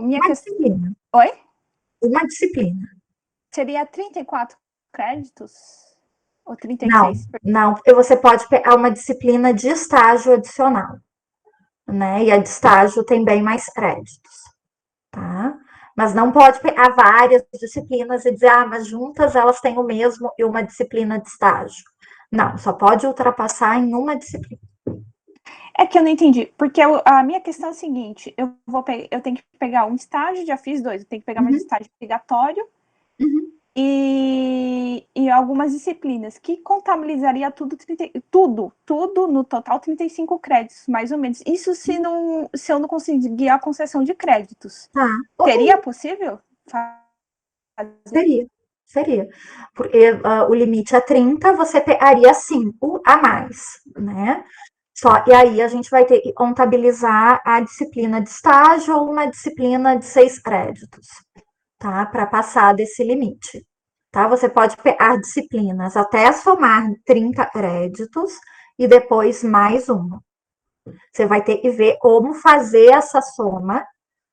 minha questão... Disciplina. Oi? Uma disciplina. Seria 34 créditos? Ou 36? Não, você pode pegar uma disciplina de estágio adicional, né? E a de estágio tem bem mais créditos, tá? Mas não pode pegar várias disciplinas e dizer, mas juntas elas têm o mesmo e uma disciplina de estágio. Não, só pode ultrapassar em uma disciplina. É que eu não entendi, porque a minha questão é a seguinte, eu tenho que pegar um estágio, já fiz 2, eu tenho que pegar mais estágio obrigatório, e algumas disciplinas, que contabilizaria tudo no total 35 créditos, mais ou menos. Isso se eu não conseguir a concessão de créditos. Seria possível fazer? Seria. Porque o limite é 30, você pegaria 5 a mais, né? E aí a gente vai ter que contabilizar a disciplina de estágio ou uma disciplina de 6 créditos. tá? Para passar desse limite, tá? Você pode pegar disciplinas até somar 30 créditos e depois mais uma. Você vai ter que ver como fazer essa soma,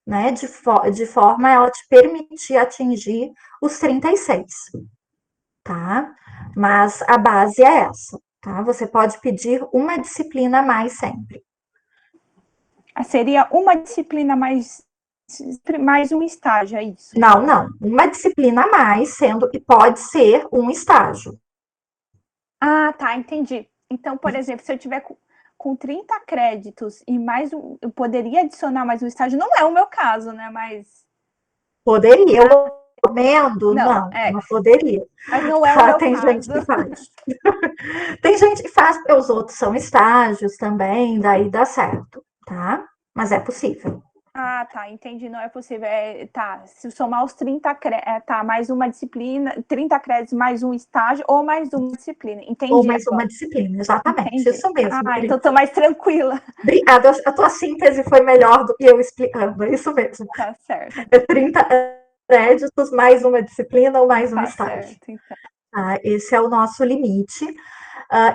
né? De forma a ela te permitir atingir os 36, tá? Mas a base é essa, tá? Você pode pedir uma disciplina a mais sempre. Seria uma disciplina mais um estágio, é isso? Não. Uma disciplina a mais, sendo que pode ser um estágio. Ah, tá, entendi. Então, por exemplo, se eu tiver com 30 créditos e mais um, eu poderia adicionar mais um estágio? Não é o meu caso, né? Mas. Poderia, eu recomendo? Não poderia. Mas não é o meu Tem caso. gente que faz. Tem gente que faz, porque os outros são estágios também, daí dá certo, tá? Mas é possível. Ah, tá, entendi, não é possível. Tá, se somar os 30 créditos, mais uma disciplina, 30 créditos mais um estágio ou mais uma disciplina, entendi. Ou mais uma disciplina, exatamente, entendi. Isso mesmo. Então tô mais tranquila. Obrigada, a tua síntese foi melhor do que eu explicando, isso mesmo. Tá certo. É 30 créditos mais uma disciplina ou mais um estágio. Certo, então. Esse é o nosso limite.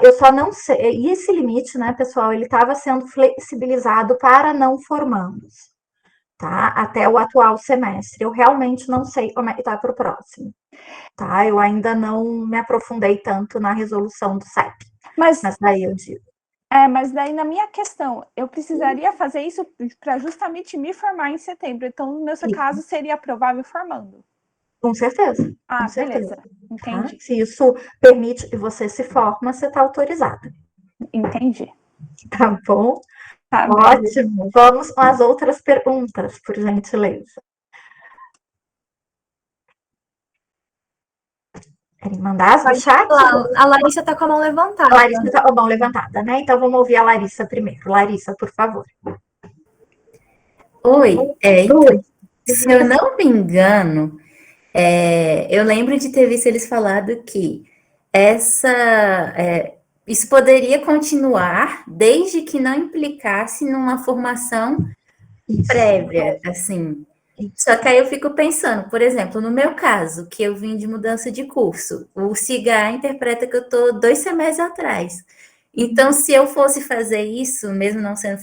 Eu só não sei, e esse limite, né, pessoal, ele estava sendo flexibilizado para não formandos, tá? Até o atual semestre. Eu realmente não sei como é que está para o próximo, tá? Eu ainda não me aprofundei tanto na resolução do CEP, mas daí eu digo. Mas daí na minha questão, eu precisaria fazer isso para justamente me formar em setembro. Então, no meu caso, seria provável formando. Com certeza. Com beleza. certeza. Entendi. Tá? Se isso permite que você se forma, você está autorizada. Entendi. Tá bom? Tá, ótimo. Beleza. Vamos com as outras perguntas, por gentileza. Querem mandar as do chat? A Larissa está com a mão levantada. A Larissa está com a mão levantada, né? Então vamos ouvir a Larissa primeiro. Larissa, por favor. Oi. Então, se eu não me engano, eu lembro de ter visto eles falado que isso poderia continuar desde que não implicasse numa formação prévia, assim. Só que aí eu fico pensando, por exemplo, no meu caso, que eu vim de mudança de curso, o CIGA interpreta que eu estou 2 semestres atrás. Então, se eu fosse fazer isso, mesmo não sendo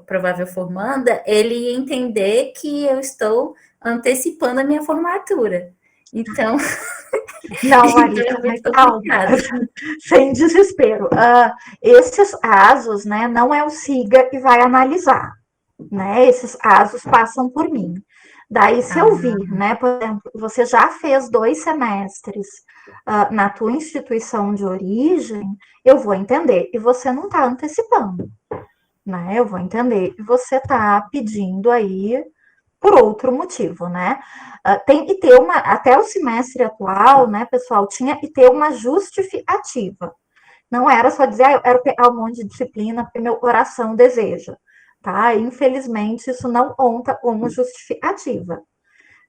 provável formanda, ele ia entender que eu estou antecipando a minha formatura. Então... Não, Larissa, mas calma, sem desespero. Esses casos, né, não é o SIGA que vai analisar, né? Esses casos passam por mim. Daí, se eu vir, né, por exemplo, você já fez 2 semestres na tua instituição de origem, eu vou entender e você não está antecipando, né? Eu vou entender e você está pedindo aí por outro motivo, né? Tem que ter até o semestre atual, né, pessoal, tinha que ter uma justificativa. Não era só dizer, eu quero pegar um monte de disciplina porque meu coração deseja, tá? Infelizmente, isso não conta como justificativa,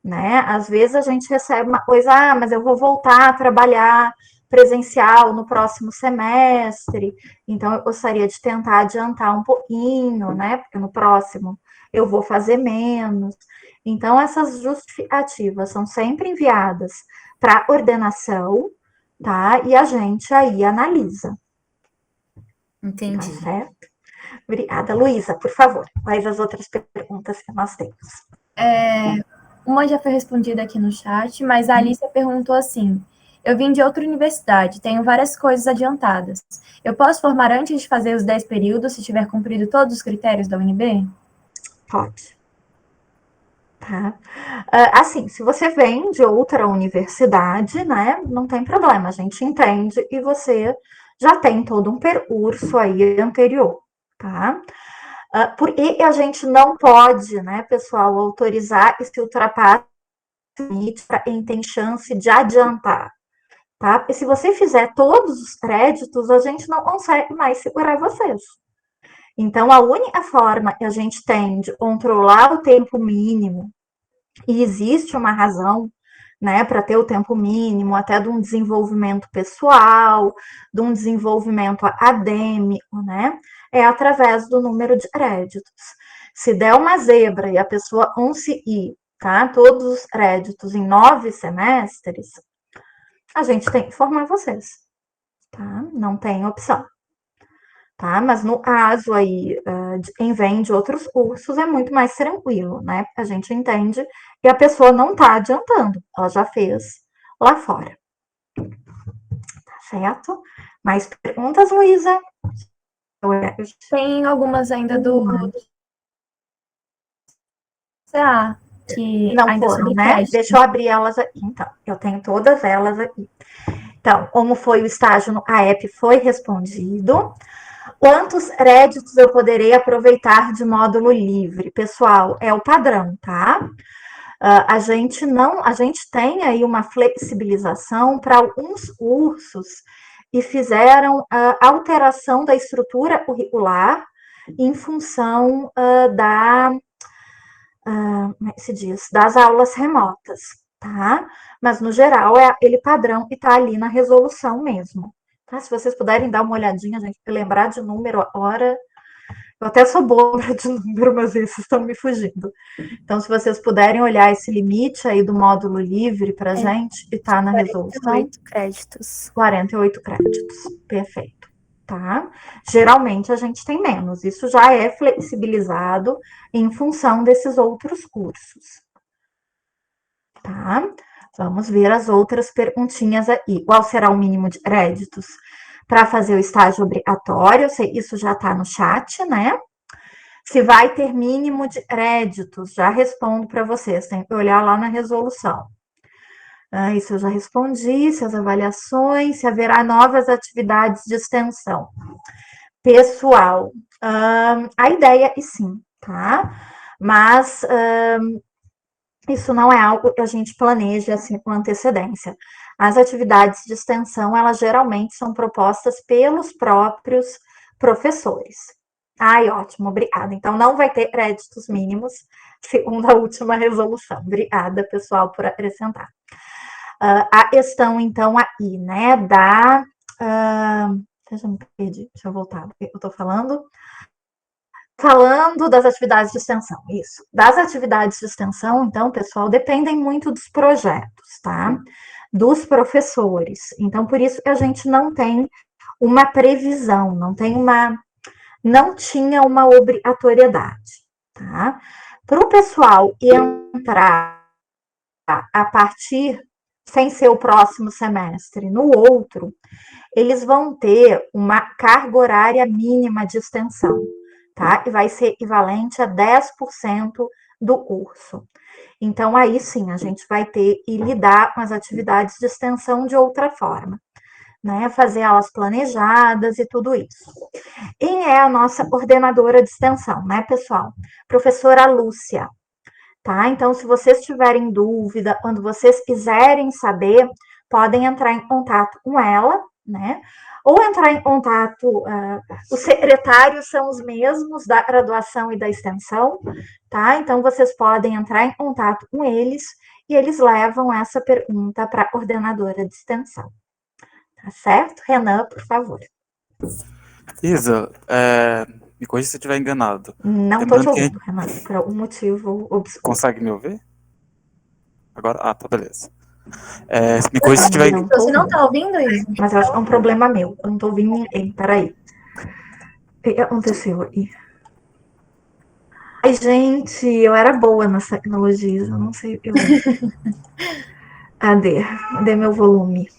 né? Às vezes a gente recebe uma coisa, mas eu vou voltar a trabalhar presencial no próximo semestre, então eu gostaria de tentar adiantar um pouquinho, né? Porque no próximo eu vou fazer menos. Então, essas justificativas são sempre enviadas para a ordenação, tá? E a gente aí analisa. Entendi. Tá certo? Obrigada. Luísa, por favor, quais as outras perguntas que nós temos? Uma já foi respondida aqui no chat, mas a Alicia perguntou assim: eu vim de outra universidade, tenho várias coisas adiantadas. Eu posso formar antes de fazer os 10 períodos, se tiver cumprido todos os critérios da UNB? Pode. Tá? Assim, se você vem de outra universidade, né, não tem problema, a gente entende e você já tem todo um percurso aí anterior, tá? Porque a gente não pode, né, pessoal, autorizar que se ultrapasse o limite para quem tem chance de adiantar, tá? Porque se você fizer todos os créditos, a gente não consegue mais segurar vocês. Então, a única forma que a gente tem de controlar o tempo mínimo, e existe uma razão, né, para ter o tempo mínimo, até de um desenvolvimento pessoal, de um desenvolvimento acadêmico, né, é através do número de créditos. Se der uma zebra e a pessoa conseguir tá? Todos os créditos em 9 semestres, a gente tem que formar vocês, tá? Não tem opção. Tá? Mas no caso aí, em vem de outros cursos, é muito mais tranquilo, né? A gente entende que a pessoa não está adiantando, ela já fez lá fora. Tá certo? Mais perguntas, Luísa? Tem algumas ainda do CA, que Não ainda foram, sobre né? crédito. Deixa eu abrir elas aqui, então. Eu tenho todas elas aqui. Então, como foi o estágio no AEP, foi respondido. Quantos créditos eu poderei aproveitar de módulo livre? Pessoal, é o padrão, tá? A gente tem aí uma flexibilização para alguns cursos e fizeram a alteração da estrutura curricular em função como é que se diz? Das aulas remotas, tá? Mas no geral é ele padrão e tá ali na resolução mesmo. Tá? Se vocês puderem dar uma olhadinha, gente, lembrar de número, hora. Eu até sou boa de número, mas esses estão me fugindo. Então, se vocês puderem olhar esse limite aí do módulo livre para gente, e tá na resolução. 48 créditos. 48 créditos. Perfeito. Tá? Geralmente a gente tem menos. Isso já é flexibilizado em função desses outros cursos. Tá? Vamos ver as outras perguntinhas aí. Qual será o mínimo de créditos para fazer o estágio obrigatório? Isso já está no chat, né? Se vai ter mínimo de créditos, já respondo para vocês, tem que olhar lá na resolução. Isso eu já respondi, se as avaliações, se haverá novas atividades de extensão. Pessoal, a ideia é sim, tá? Mas isso não é algo que a gente planeja assim com antecedência. As atividades de extensão, elas geralmente são propostas pelos próprios professores. Ai, ótimo, obrigada. Então, não vai ter créditos mínimos, segundo a última resolução. Obrigada, pessoal, por acrescentar. A questão, então, aí, né, deixa eu me perdi, deixa eu voltar, eu estou falando das atividades de extensão, isso. Das atividades de extensão, então, pessoal, dependem muito dos projetos, tá? Dos professores. Então, por isso que a gente não tem uma previsão, não tinha uma obrigatoriedade, tá? Para o pessoal entrar a partir, sem ser o próximo semestre, no outro, eles vão ter uma carga horária mínima de extensão, tá? E vai ser equivalente a 10% do curso. Então, aí sim, a gente vai ter e lidar com as atividades de extensão de outra forma, né? Fazer elas planejadas e tudo isso. Quem é a nossa coordenadora de extensão, né, pessoal? Professora Lúcia, tá? Então, se vocês tiverem dúvida, quando vocês quiserem saber, podem entrar em contato com ela, né? Ou entrar em contato, os secretários são os mesmos da graduação e da extensão, tá? Então, vocês podem entrar em contato com eles e eles levam essa pergunta para a coordenadora de extensão. Tá certo? Renan, por favor. Isa, me corrija se eu estiver enganado. Não estou te ouvindo, Renan, por algum motivo obscuro. Consegue me ouvir? Agora? Ah, tá, beleza. Me corrija se eu estiver enganado. Você não está ouvindo isso? Mas eu acho que é um problema meu. Eu não estou ouvindo ninguém. Peraí. O que aconteceu aí? Ai, gente, eu era boa nas tecnologias. Eu não sei. Cadê meu volume?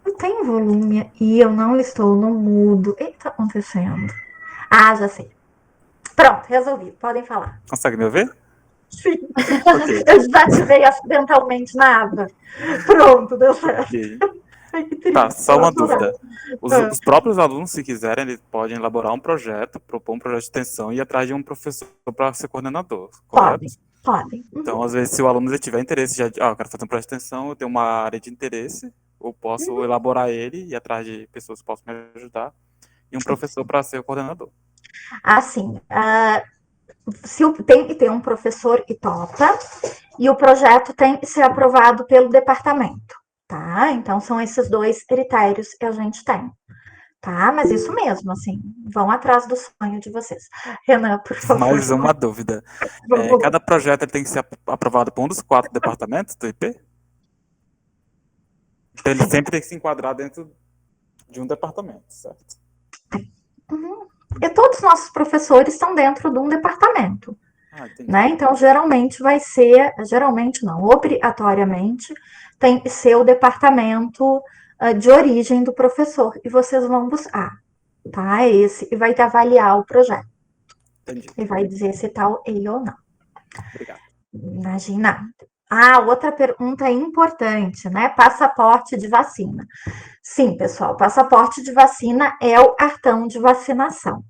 Eu tenho volume e eu não estou no mudo. O que está acontecendo? Ah, já sei. Pronto, resolvi. Podem falar. Consegue me ouvir? Sim. Okay. Eu desativei acidentalmente na aba. Pronto, deu certo. Okay. Tá, só uma dúvida. Os próprios alunos, se quiserem, eles podem elaborar um projeto, propor um projeto de extensão e ir atrás de um professor para ser coordenador, correto? Podem. Então, às vezes, se o aluno tiver interesse, eu quero fazer um projeto de extensão, eu tenho uma área de interesse, eu posso elaborar ele e ir atrás de pessoas que possam me ajudar, e um professor para ser o coordenador. Assim, tem que ter um professor que topa, e o projeto tem que ser aprovado pelo departamento, tá? Então, são esses 2 critérios que a gente tem, tá? Mas isso mesmo, assim, vão atrás do sonho de vocês. Renan, por favor. Mais uma dúvida. Cada projeto ele tem que ser aprovado por um dos 4 departamentos do IP? Então ele sempre tem que se enquadrar dentro de um departamento, certo? Uhum. E todos os nossos professores estão dentro de um departamento, Entendi. né? Então, geralmente vai ser, geralmente não, obrigatoriamente, tem que ser o departamento de origem do professor, e vocês vão buscar, tá? Esse, e vai avaliar o projeto. Entendi. E vai dizer se tá ok ou não. Obrigado. Imagina. Outra pergunta importante, né? Passaporte de vacina. Sim, pessoal, passaporte de vacina é o cartão de vacinação.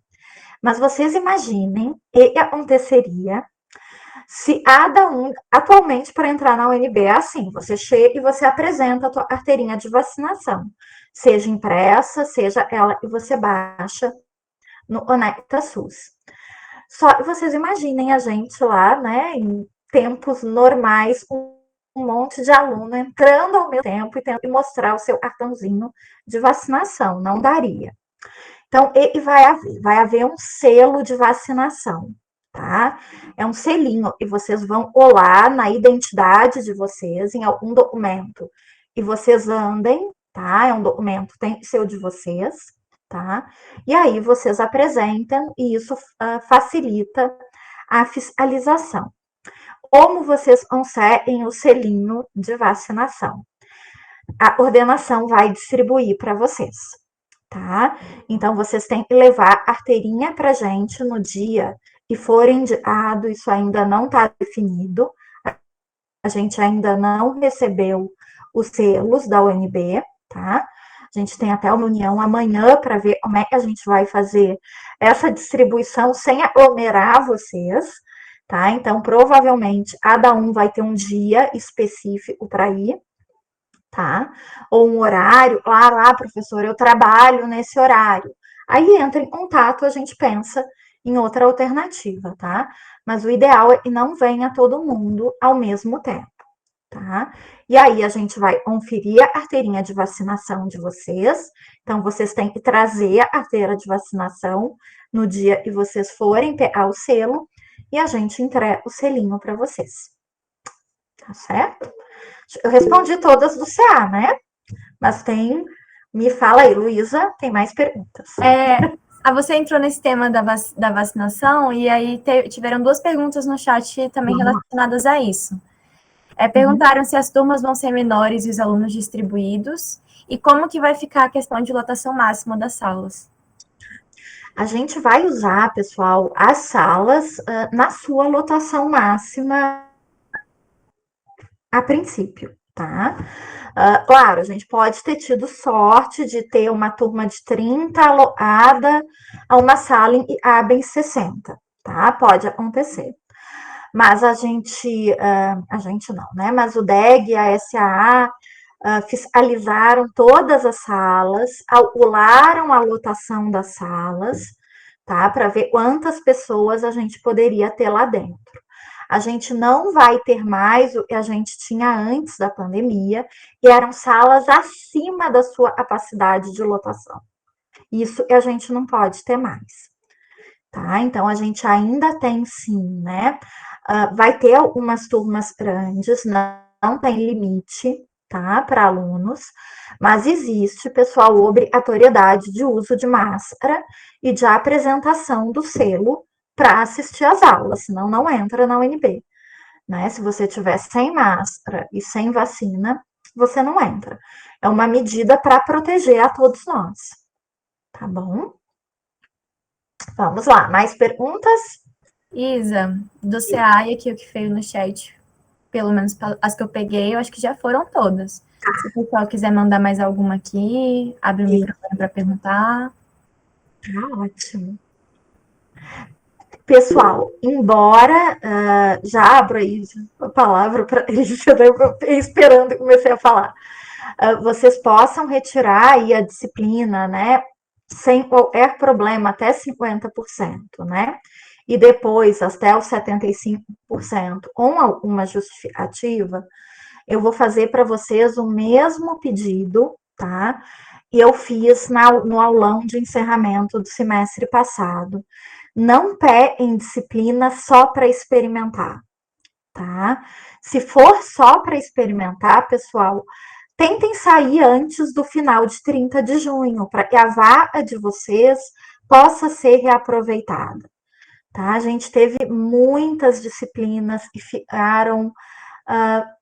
Mas vocês imaginem o que aconteceria se cada um, atualmente, para entrar na UNB, é assim, você chega e você apresenta a tua carteirinha de vacinação, seja impressa, seja ela que você baixa no Conecta SUS. Só que vocês imaginem a gente lá, né, em tempos normais, um monte de aluno entrando ao mesmo tempo e tendo que mostrar o seu cartãozinho de vacinação, não daria. Então, e vai haver um selo de vacinação, tá? É um selinho, e vocês vão colar na identidade de vocês, em algum documento, e vocês andem, tá? É um documento, tem que ser o de vocês, tá? E aí vocês apresentam, e isso facilita a fiscalização. Como vocês conseguem o selinho de vacinação? A coordenação vai distribuir para vocês, tá? Então, vocês têm que levar a carteirinha para a gente no dia que for indicado, isso ainda não está definido, a gente ainda não recebeu os selos da UNB, tá? A gente tem até uma reunião amanhã para ver como é que a gente vai fazer essa distribuição sem aglomerar vocês, tá? Então, provavelmente, cada um vai ter um dia específico para ir, tá? Ou um horário, claro, professor, eu trabalho nesse horário. Aí entra em contato, a gente pensa em outra alternativa, tá? Mas o ideal é que não venha todo mundo ao mesmo tempo, tá? E aí a gente vai conferir a carteirinha de vacinação de vocês. Então, vocês têm que trazer a carteira de vacinação no dia que vocês forem pegar o selo e a gente entrega o selinho para vocês. Tá certo? Eu respondi todas do CA, né? Mas tem... Me fala aí, Luísa, tem mais perguntas. Você entrou nesse tema da vacinação e aí tiveram 2 perguntas no chat também relacionadas a isso. Perguntaram se as turmas vão ser menores e os alunos distribuídos e como que vai ficar a questão de lotação máxima das salas. A gente vai usar, pessoal, as salas na sua lotação máxima a princípio, tá? Claro, a gente pode ter tido sorte de ter uma turma de 30 alocada a uma sala em cabem 60, tá? Pode acontecer. Mas a gente não, né? Mas o DEG e a SAA fiscalizaram todas as salas, calcularam a lotação das salas, tá? Para ver quantas pessoas a gente poderia ter lá dentro. A gente não vai ter mais o que a gente tinha antes da pandemia, e eram salas acima da sua capacidade de lotação. Isso que a gente não pode ter mais, tá? Então, a gente ainda tem sim, né? Vai ter algumas turmas grandes, não tem limite, tá? Para alunos, mas existe, pessoal, obrigatoriedade de uso de máscara e de apresentação do selo para assistir às aulas, senão não entra na UNB, né? Se você tiver sem máscara e sem vacina, você não entra. É uma medida para proteger a todos nós, tá bom? Vamos lá, mais perguntas? Isa, do CA, aqui o que veio no chat, pelo menos as que eu peguei, eu acho que já foram todas. Se o pessoal quiser mandar mais alguma aqui, abre o microfone para perguntar. Ótimo. Pessoal, embora já abro aí a palavra para eles, eu esperando e comecei a falar, vocês possam retirar aí a disciplina, né, sem qualquer problema, até 50%, né, e depois até os 75%, com alguma justificativa, eu vou fazer para vocês o mesmo pedido, tá, eu fiz no aulão de encerramento do semestre passado. Não peguem disciplina só para experimentar, tá? Se for só para experimentar, pessoal, tentem sair antes do final de 30 de junho, para que a vaga de vocês possa ser reaproveitada, tá? A gente teve muitas disciplinas que ficaram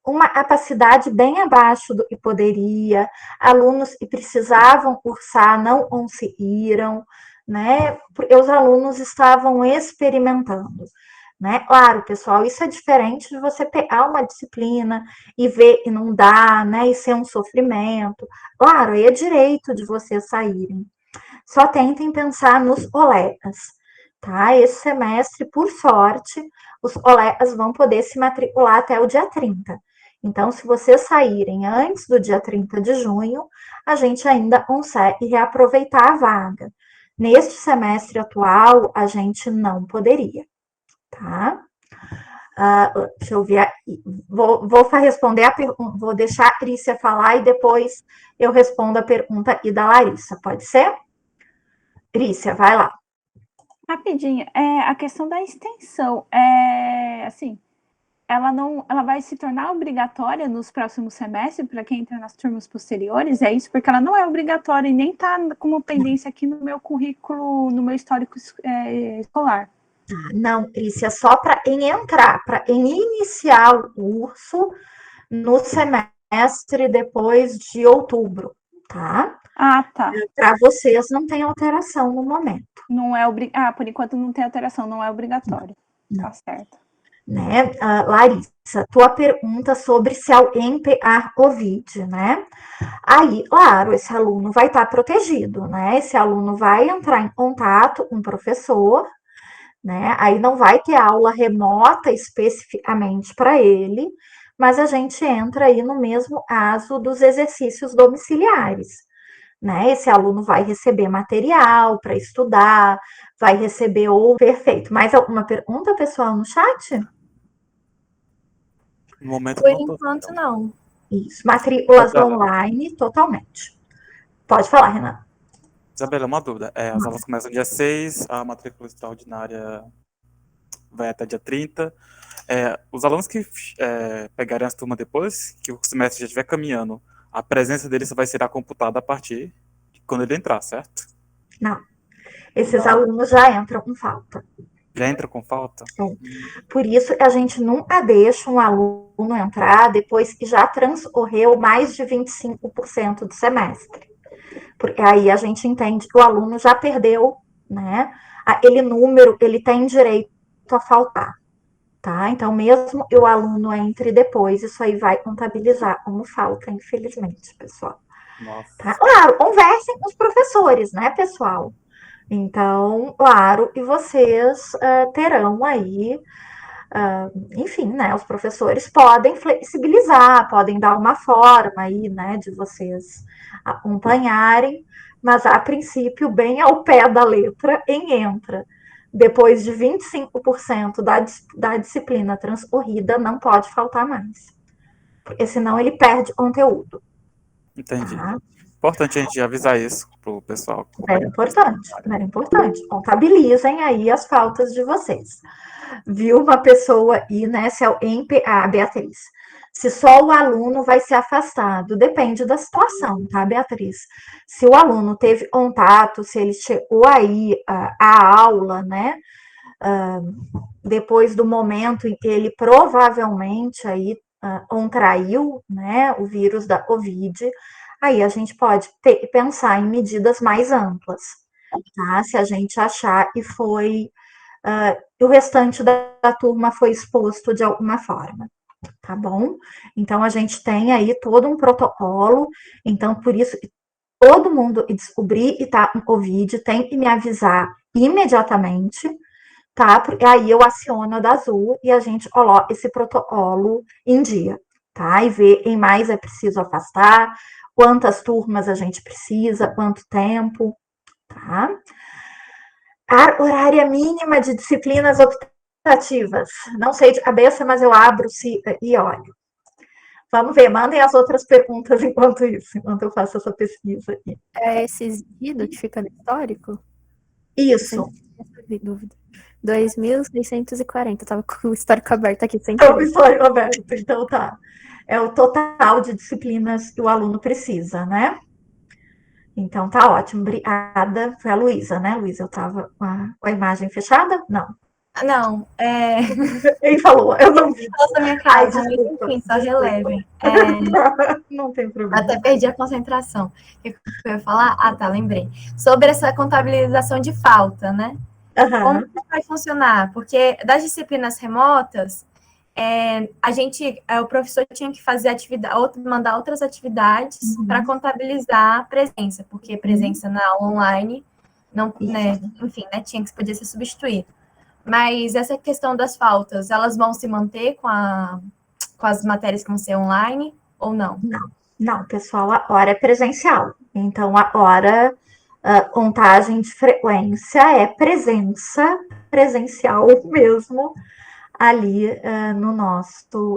uma capacidade bem abaixo do que poderia, alunos que precisavam cursar não conseguiram, né? Porque os alunos estavam experimentando. Né? Claro, pessoal, isso é diferente de você pegar uma disciplina e ver que não dá, né? E ser um sofrimento. Claro, aí é direito de vocês saírem. Só tentem pensar nos colegas, tá? Esse semestre, por sorte, os colegas vão poder se matricular até o dia 30. Então, se vocês saírem antes do dia 30 de junho, a gente ainda consegue reaproveitar a vaga. Neste semestre atual, a gente não poderia, tá? Deixa eu ver aqui. Vou responder a pergunta, vou deixar a Trícia falar e depois eu respondo a pergunta aqui da Larissa, pode ser? Trícia, vai lá. Rapidinho, a questão da extensão, assim, ela vai se tornar obrigatória nos próximos semestres para quem entra nas turmas posteriores, é isso? Porque ela não é obrigatória e nem está como pendência aqui no meu currículo, no meu histórico escolar. Não, Trícia, só para entrar, para iniciar o curso no semestre depois de outubro, tá? Ah, tá. Para vocês não tem alteração no momento. Não é por enquanto não tem alteração, não é obrigatório. Não. Tá certo. Né? Larissa, tua pergunta sobre se alguém pegar Covid, né? Aí, claro, esse aluno vai estar protegido, né? Esse aluno vai entrar em contato com o professor, né? Aí não vai ter aula remota especificamente para ele, mas a gente entra aí no mesmo caso dos exercícios domiciliares, né? Esse aluno vai receber material para estudar, vai receber ou perfeito. Mais alguma pergunta, pessoal, no chat? No momento Por não tô enquanto, vendo. não. Isso, matrículas online totalmente. Pode falar, Renan. Isabela, uma dúvida. As aulas começam dia 6, a matrícula extraordinária vai até dia 30. Os alunos que pegarem as turmas depois, que o semestre já estiver caminhando, a presença deles vai ser computada a partir de quando ele entrar, certo? Não. Esses alunos já entram com falta. Já entra com falta? Por isso, a gente nunca deixa um aluno entrar depois que já transcorreu mais de 25% do semestre. Porque aí a gente entende que o aluno já perdeu, né? Aquele número, ele tem direito a faltar, tá? Então, mesmo que o aluno entre depois, isso aí vai contabilizar como falta, infelizmente, pessoal. Nossa. Tá? Claro, conversem com os professores, né, pessoal? Então, claro, e vocês terão aí, enfim, né, os professores podem flexibilizar, podem dar uma forma aí, né, de vocês acompanharem, mas a princípio, bem ao pé da letra, entra. Depois de 25% da disciplina transcorrida, não pode faltar mais. Porque senão ele perde conteúdo. Entendi. Tá? Importante a gente avisar isso pro pessoal. Era importante, era importante. Contabilizem aí as faltas de vocês. Viu uma pessoa aí, né? Se alguém, Beatriz, se só o aluno vai ser afastado, depende da situação, tá, Beatriz? Se o aluno teve contato, se ele chegou aí à aula, né? Depois do momento em que ele provavelmente aí contraiu, né, o vírus da Covid, aí a gente pode pensar em medidas mais amplas, tá? Se a gente achar que foi o restante da turma foi exposto de alguma forma, tá bom? Então a gente tem aí todo um protocolo, então por isso todo mundo que descobrir que tá com Covid tem que me avisar imediatamente, tá? Porque aí eu aciono a da Azul e a gente coloca esse protocolo em dia, tá? E ver quem mais é preciso afastar, quantas turmas a gente precisa, quanto tempo, tá? A horária mínima de disciplinas optativas. Não sei de cabeça, mas eu abro e olho. Vamos ver, mandem as outras perguntas enquanto isso, enquanto eu faço essa pesquisa aqui. É esse exigido que fica no histórico? Isso. Sem dúvida. 2.640. Tava com o histórico aberto aqui sem É o querer. histórico aberto, então tá. É o total de disciplinas que o aluno precisa, né? Então tá ótimo, obrigada. Foi a Luísa, né, Luísa? Eu tava com a imagem fechada? Não. Não, Quem falou? Eu não vi. da minha Ai, casa, mas desculpa, enfim, só desculpa. relevem. Não tem problema. Até perdi a concentração. O que eu ia falar? Ah, tá, lembrei. Sobre essa contabilização de falta, né? Como que vai funcionar? Porque das disciplinas remotas, o professor tinha que fazer mandar outras atividades para contabilizar a presença, porque presença na aula online não, né, enfim, né, podia ser substituído. Mas essa questão das faltas, elas vão se manter com as matérias que vão ser online ou não? Não, pessoal, a hora é presencial. Então, a hora, contagem de frequência é presencial mesmo, ali no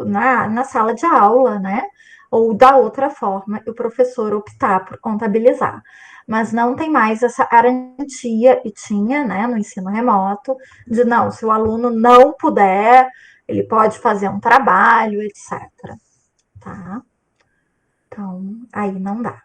na sala de aula, né? Ou da outra forma, o professor optar por contabilizar. Mas não tem mais essa garantia, e tinha, né, no ensino remoto, de não, se o aluno não puder, ele pode fazer um trabalho, etc. Tá? Então, aí não dá.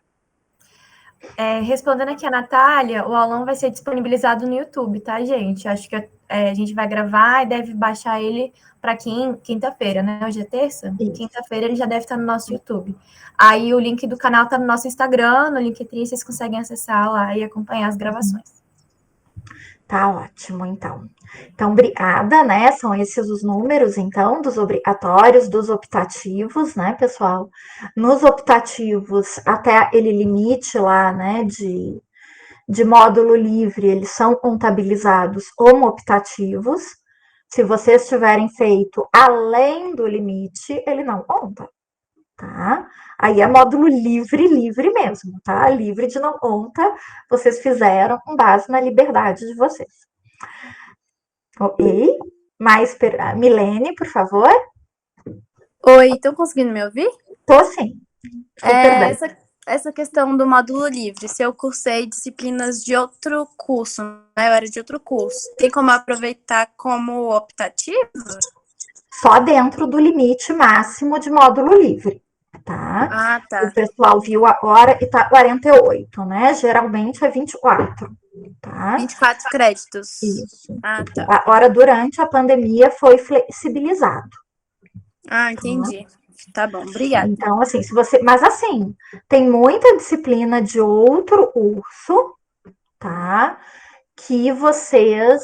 Respondendo aqui a Natália, o aulão vai ser disponibilizado no YouTube, tá, gente? Acho que a gente vai gravar e deve baixar ele para quinta-feira, né? Hoje é terça? Quinta-feira ele já deve estar no nosso YouTube. Aí o link do canal está no nosso Instagram, no Linktree, vocês conseguem acessar lá e acompanhar as gravações. Tá ótimo, então. Então, obrigada, né? São esses os números, então, dos obrigatórios, dos optativos, né, pessoal? Nos optativos, até aquele limite lá, né, de módulo livre, eles são contabilizados como optativos. Se vocês tiverem feito além do limite, ele não conta, tá? Aí é módulo livre mesmo, tá? Livre de não conta, vocês fizeram com base na liberdade de vocês. Ok? Milene, por favor. Oi, estão conseguindo me ouvir? Tô sim. Essa questão do módulo livre, se eu cursei disciplinas de outro curso, né? Eu era de outro curso, tem como aproveitar como optativo? Só dentro do limite máximo de módulo livre, tá? Ah, tá. O pessoal viu agora e tá 48, né? Geralmente é 24, tá? 24 créditos. Isso. Ah, tá. Agora, durante a pandemia, foi flexibilizado. Ah, entendi. Tá bom, obrigada. Então, assim, mas assim, tem muita disciplina de outro curso, tá? Que vocês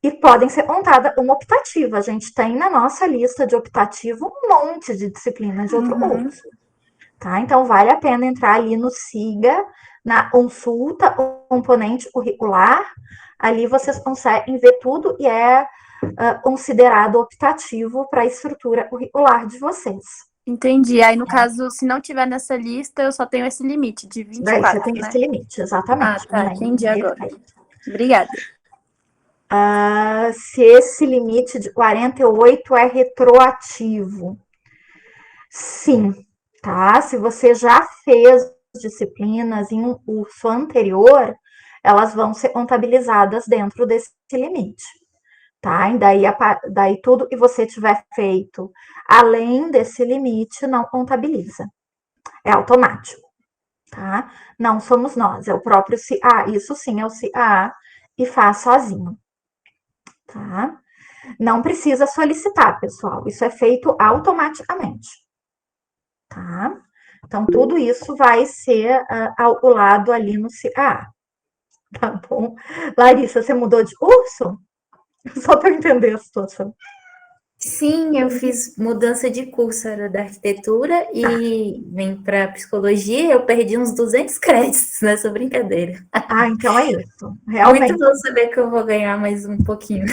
e podem ser contada uma optativa. A gente tem na nossa lista de optativo um monte de disciplinas de outro curso, tá? Então, vale a pena entrar ali no SIGA, na consulta, o componente curricular. Ali vocês conseguem ver tudo e é considerado optativo para a estrutura curricular de vocês. Entendi. Aí, no caso, se não tiver nessa lista, eu só tenho esse limite de 24, Daí você tem né? esse limite, exatamente. Ah, tá. Entendi agora. Obrigada. Se esse limite de 48 é retroativo. Sim, tá? Se você já fez disciplinas em um curso anterior, elas vão ser contabilizadas dentro desse limite, tá? E daí tudo que você tiver feito além desse limite não contabiliza. É automático, tá? Não somos nós, é o próprio CA. Isso sim é o CA e faz sozinho, tá? Não precisa solicitar, pessoal. Isso é feito automaticamente, tá? Então, tudo isso vai ser ao lado ali no CA, tá bom? Larissa, você mudou de curso? Só para entender a situação. Sim, eu fiz mudança de curso, era da arquitetura e vim para psicologia, eu perdi uns 200 créditos nessa brincadeira. Então é isso. Realmente. Muito bom saber que eu vou ganhar mais um pouquinho.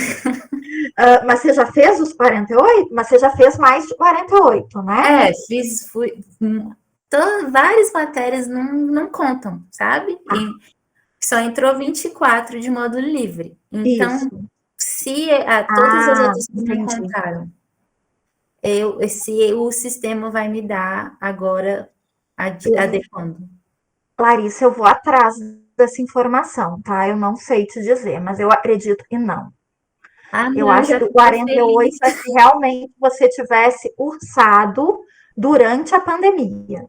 Mas você já fez os 48? Mas você já fez mais de 48, né? Várias matérias não contam, sabe? E só entrou 24 de módulo livre. Então, isso. se todas as outras não contaram, se o sistema vai me dar agora adequando. Larissa, eu vou atrás dessa informação, tá? Eu não sei te dizer, mas eu acredito que não. Eu acho que o 48 é se realmente você tivesse cursado durante a pandemia,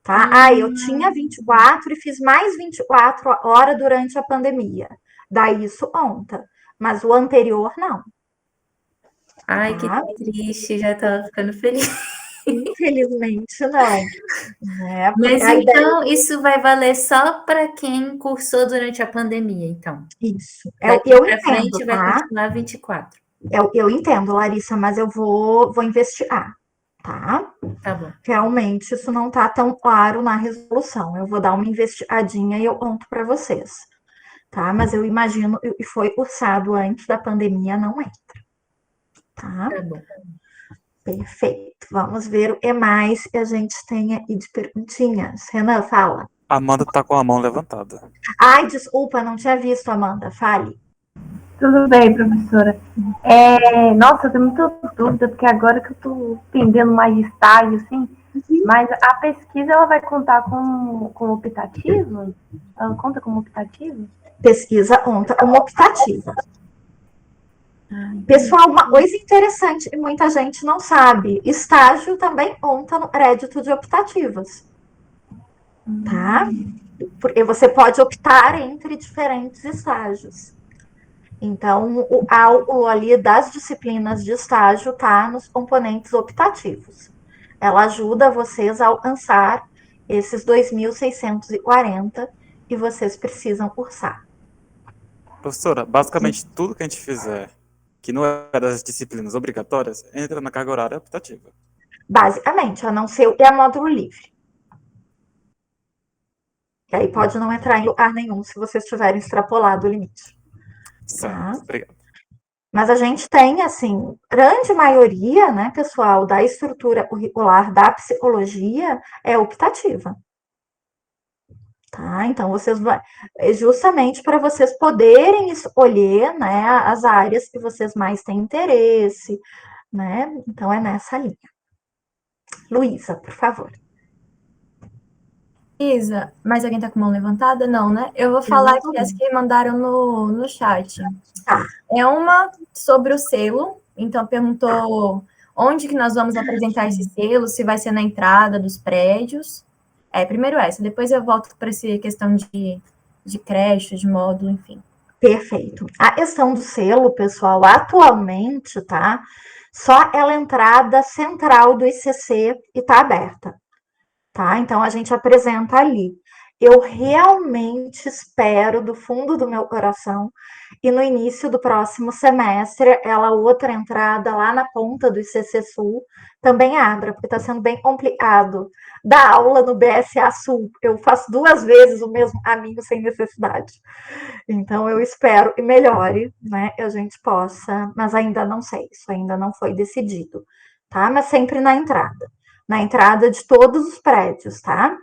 tá? Eu tinha 24 e fiz mais 24 horas durante a pandemia. Daí isso conta. Mas o anterior, não. Ai, que triste, já estava ficando feliz. Infelizmente, não. Mas então, isso vai valer só para quem cursou durante a pandemia, então? Isso. Daqui eu para entendo, frente vai tá? continuar 24. Eu entendo, Larissa, mas eu vou investigar, tá? Tá bom. Realmente, isso não tá tão claro na resolução. Eu vou dar uma investigadinha e eu conto para vocês, tá? Mas eu imagino, e foi cursado antes da pandemia, não entra, tá? Tá bom. Perfeito. Vamos ver o que mais que a gente tem aí de perguntinhas. Renan, fala. Amanda tá com a mão levantada. Ai, desculpa, não tinha visto, Amanda. Fale. Tudo bem, professora. Nossa, eu tenho muita dúvida, porque agora que eu estou entendendo mais de estágio, assim, mas a pesquisa, ela vai contar com optativo? Ela conta como optativo? Pesquisa conta como optativa. Pessoal, uma coisa interessante e muita gente não sabe, estágio também conta no crédito de optativas, tá? Porque você pode optar entre diferentes estágios. Então, o cálculo ali das disciplinas de estágio está nos componentes optativos. Ela ajuda vocês a alcançar esses 2.640 e vocês precisam cursar. Professora, basicamente tudo que a gente fizer que não é das disciplinas obrigatórias entra na carga horária optativa. Basicamente, a não ser o módulo livre. E aí pode não entrar em lugar nenhum se vocês tiverem extrapolado o limite. Certo, obrigado. Mas a gente tem, assim, grande maioria, né, pessoal, da estrutura curricular da psicologia é optativa. Tá? Então, vocês vão, justamente para vocês poderem escolher, né, as áreas que vocês mais têm interesse, né? Então, é nessa linha. Luísa, por favor. Isa, mais alguém tá com a mão levantada? Não, né? Eu vou falar aqui as que mandaram no chat. Tá. É uma sobre o selo, então perguntou onde que nós vamos apresentar esse selo, se vai ser na entrada dos prédios. Primeiro essa, depois eu volto para essa questão de creche, de módulo, enfim. Perfeito. A questão do selo, pessoal, atualmente, tá? Só ela entrada central do ICC e tá aberta. Tá? Então, a gente apresenta ali. Eu realmente espero, do fundo do meu coração, e no início do próximo semestre, ela outra entrada lá na ponta do ICC Sul também abra, porque está sendo bem complicado dar aula no BSA Sul. Eu faço 2 vezes o mesmo caminho sem necessidade. Então, eu espero que melhore, né? Que a gente possa, mas ainda não sei, isso ainda não foi decidido, tá? Mas sempre na entrada de todos os prédios, tá?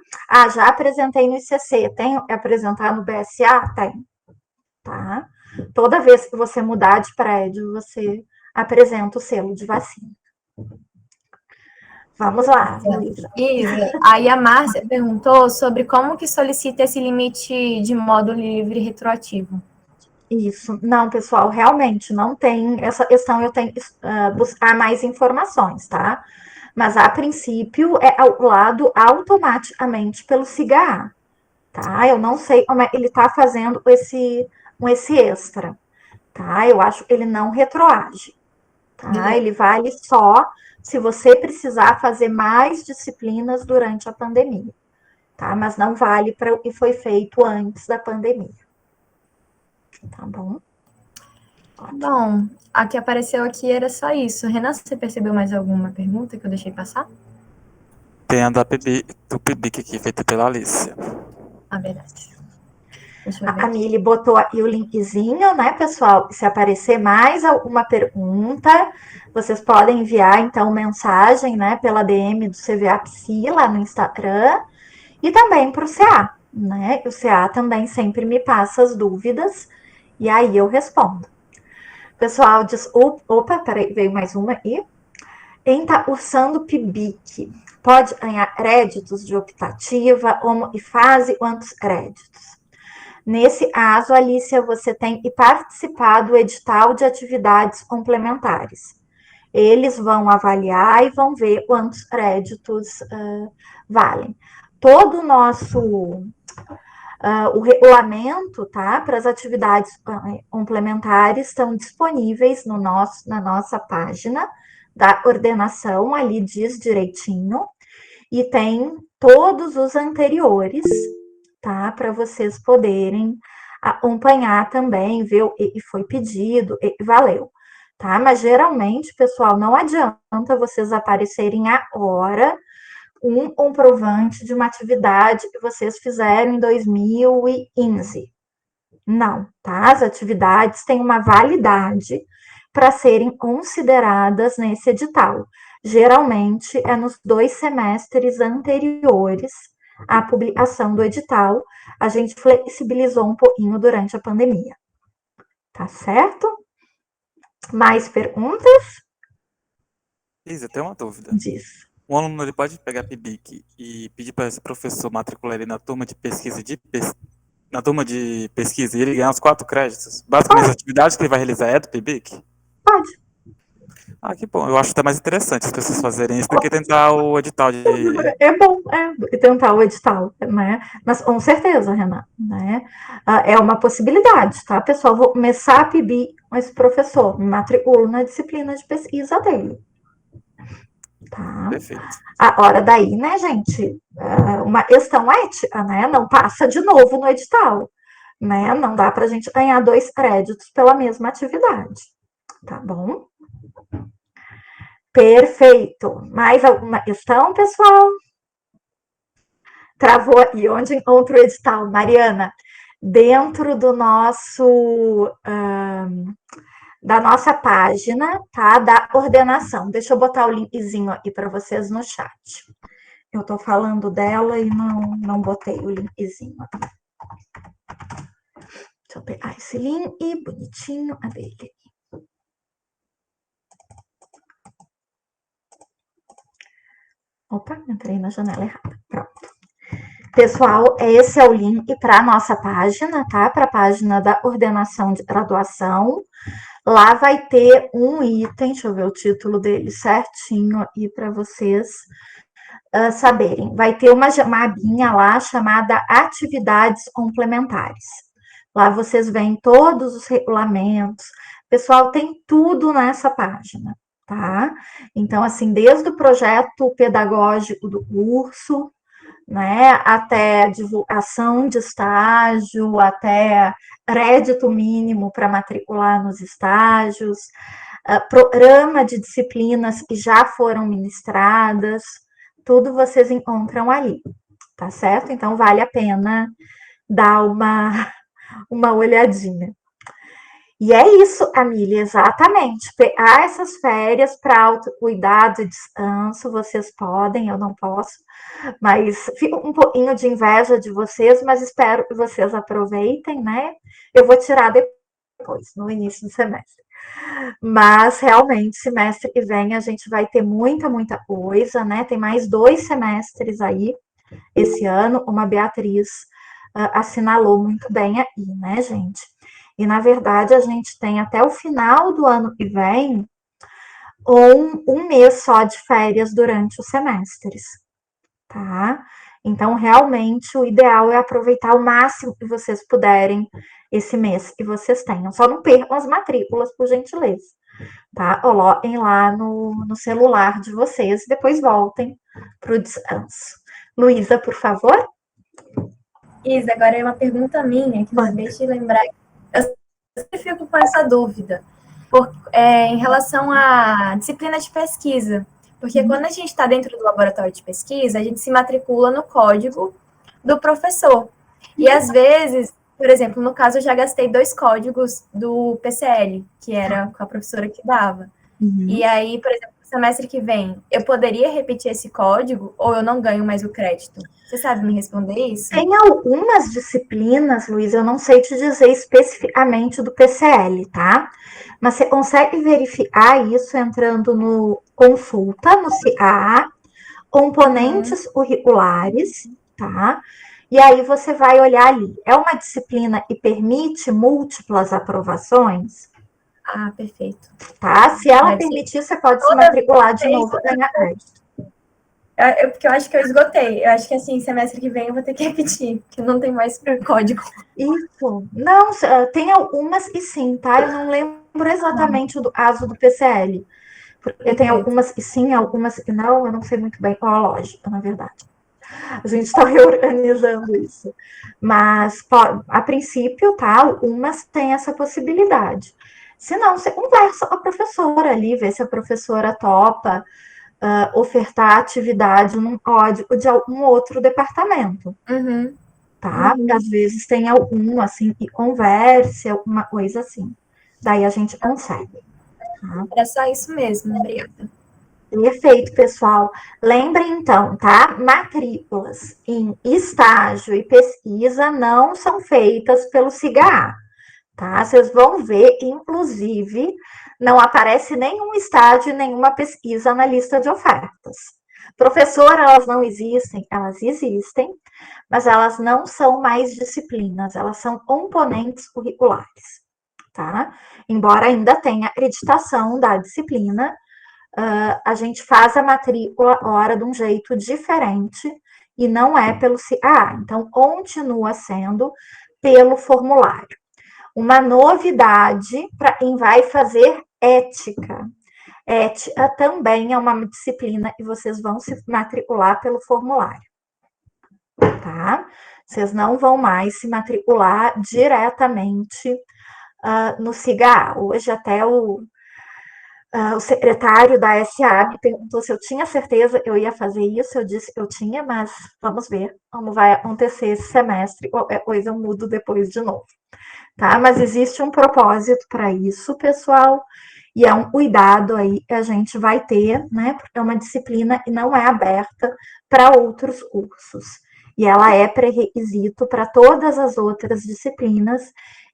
Já apresentei no ICC, tenho que apresentar no BSA? Tem, tá? Toda vez que você mudar de prédio, você apresenta o selo de vacina. Vamos lá, Luísa. Isa, aí a Márcia perguntou sobre como que solicita esse limite de módulo livre retroativo. Isso. Não, pessoal, realmente não tem essa questão, eu tenho que buscar mais informações, tá? Mas, a princípio, é calculado automaticamente pelo SIGA, tá? Eu não sei como é que ele está fazendo com esse extra, tá? Eu acho que ele não retroage, tá? Ele vale só se você precisar fazer mais disciplinas durante a pandemia, tá? Mas não vale para o que foi feito antes da pandemia. Tá bom? Bom, a que apareceu aqui era só isso. Renan, você percebeu mais alguma pergunta que eu deixei passar? Tem a do PIBIC aqui, feita pela Alicia. Verdade. A Camille botou aqui o linkzinho, né, pessoal? Se aparecer mais alguma pergunta, vocês podem enviar, então, mensagem, né, pela DM do CVA Psi lá no Instagram e também para o CA, né? O CA também sempre me passa as dúvidas e aí eu respondo. Pessoal, opa, peraí, veio mais uma aqui. usando o PIBIC, pode ganhar créditos de optativa e fase quantos créditos? Nesse caso, Alicia, você tem que participar do edital de atividades complementares. Eles vão avaliar e vão ver quantos créditos valem. Todo o nosso o regulamento, tá, para as atividades complementares estão disponíveis na nossa página da ordenação, ali diz direitinho, e tem todos os anteriores, tá, para vocês poderem acompanhar também, ver o que foi pedido e valeu, tá? Mas geralmente, pessoal, não adianta vocês aparecerem agora um comprovante de uma atividade que vocês fizeram em 2015. Não, tá? As atividades têm uma validade para serem consideradas nesse edital. Geralmente é nos 2 semestres anteriores à publicação do edital. A gente flexibilizou um pouquinho durante a pandemia. Tá certo? Mais perguntas? Isa, tem uma dúvida. Diz. Um aluno ele pode pegar PIBIC e pedir para esse professor matricular ele na turma de pesquisa e ele ganhar os 4 créditos? Basicamente, a atividade que ele vai realizar é do PIBIC? Pode. Ah, que bom. Eu acho até mais interessante as pessoas fazerem isso do que tentar o edital de... É bom, tentar o edital, né? Mas com certeza, Renan, né? É uma possibilidade, tá, pessoal? Vou começar a PIBIC com esse professor, me matriculo na disciplina de pesquisa dele. Tá. Perfeito. Agora, daí, né, gente, uma questão ética, né? Não passa de novo no edital, né? Não dá para a gente ganhar 2 créditos pela mesma atividade, tá bom? Perfeito. Mais alguma questão, pessoal? Travou aí. Onde encontra o edital, Mariana? Dentro do nosso... da nossa página, tá? Da ordenação. Deixa eu botar o linkzinho aqui para vocês no chat. Eu tô falando dela e não botei o linkzinho aqui. Deixa eu pegar esse link bonitinho, a dele. Opa, entrei na janela errada. Pronto. Pessoal, esse é o link para a nossa página, tá? Para a página da ordenação de graduação. Lá vai ter um item, deixa eu ver o título dele certinho aqui para vocês saberem. Vai ter uma abinha lá chamada Atividades Complementares. Lá vocês veem todos os regulamentos. Pessoal, tem tudo nessa página, tá? Então, assim, desde o projeto pedagógico do curso, né, até divulgação de estágio, até crédito mínimo para matricular nos estágios, programa de disciplinas que já foram ministradas, tudo vocês encontram ali, tá certo? Então, vale a pena dar uma olhadinha. E é isso, Amília, exatamente. Pegar essas férias para autocuidado e descanso, vocês podem, eu não posso, mas fico um pouquinho de inveja de vocês, mas espero que vocês aproveitem, né? Eu vou tirar depois, no início do semestre. Mas, realmente, semestre que vem a gente vai ter muita coisa, né? Tem mais 2 semestres aí, esse ano, como a Beatriz assinalou muito bem aí, né, gente? E, na verdade, a gente tem até o final do ano que vem um mês só de férias durante os semestres, tá? Então, realmente, o ideal é aproveitar o máximo que vocês puderem esse mês que vocês tenham. Só não percam as matrículas, por gentileza, tá? Coloquem lá no celular de vocês e depois voltem para o descanso. Luísa, por favor. Isa, agora é uma pergunta minha, que não deixe de lembrar. Eu sempre fico com essa dúvida, em relação à disciplina de pesquisa, porque quando a gente está dentro do laboratório de pesquisa, a gente se matricula no código do professor. E, às vezes, por exemplo, no caso, eu já gastei 2 códigos do PCL, que era com a professora que dava. E aí, por exemplo, no semestre que vem, eu poderia repetir esse código ou eu não ganho mais o crédito? Você sabe me responder isso? Tem algumas disciplinas, Luísa, eu não sei te dizer especificamente do PCL, tá? Mas você consegue verificar isso entrando no consulta no CA, componentes curriculares, tá? E aí você vai olhar ali, é uma disciplina que permite múltiplas aprovações? Ah, perfeito. Tá? Se ela Deve ser. permitir, você pode se Toda matricular de vez novo e ganhar crédito. Porque eu acho que eu esgotei. Eu acho que assim, semestre que vem eu vou ter que repetir, porque não tem mais código. Isso. Não, tem algumas e sim, tá? Eu não lembro exatamente do caso do PCL. Porque tem algumas e sim, algumas e não, eu não sei muito bem qual a lógica, na verdade. A gente está reorganizando isso. Mas, a princípio, tá? Algumas têm essa possibilidade. Se não, você conversa com a professora ali, vê se a professora topa ofertar atividade num código de algum outro departamento. Tá? Às vezes tem algum, assim, que converse, alguma coisa assim. Daí a gente consegue. Tá? Era só isso mesmo, obrigada. Perfeito, pessoal. Lembrem, então, tá? Matrículas em estágio e pesquisa não são feitas pelo SIGA, tá? Vocês vão ver, inclusive, não aparece nenhum estágio, nenhuma pesquisa na lista de ofertas. Professor, elas não existem? Elas existem, mas elas não são mais disciplinas, elas são componentes curriculares, tá? Embora ainda tenha acreditação da disciplina, a gente faz a matrícula hora de um jeito diferente e não é pelo CA. Então, continua sendo pelo formulário. Uma novidade para quem vai fazer ética. Ética também é uma disciplina e vocês vão se matricular pelo formulário. Tá? Vocês não vão mais se matricular diretamente no SIGA. Hoje até o secretário da SA me perguntou se eu tinha certeza que eu ia fazer isso. Eu disse que eu tinha, mas vamos ver como vai acontecer esse semestre. Qualquer coisa eu mudo depois de novo. Tá? Mas existe um propósito para isso, pessoal, e é um cuidado aí que a gente vai ter, né? Porque é uma disciplina que não é aberta para outros cursos. E ela é pré-requisito para todas as outras disciplinas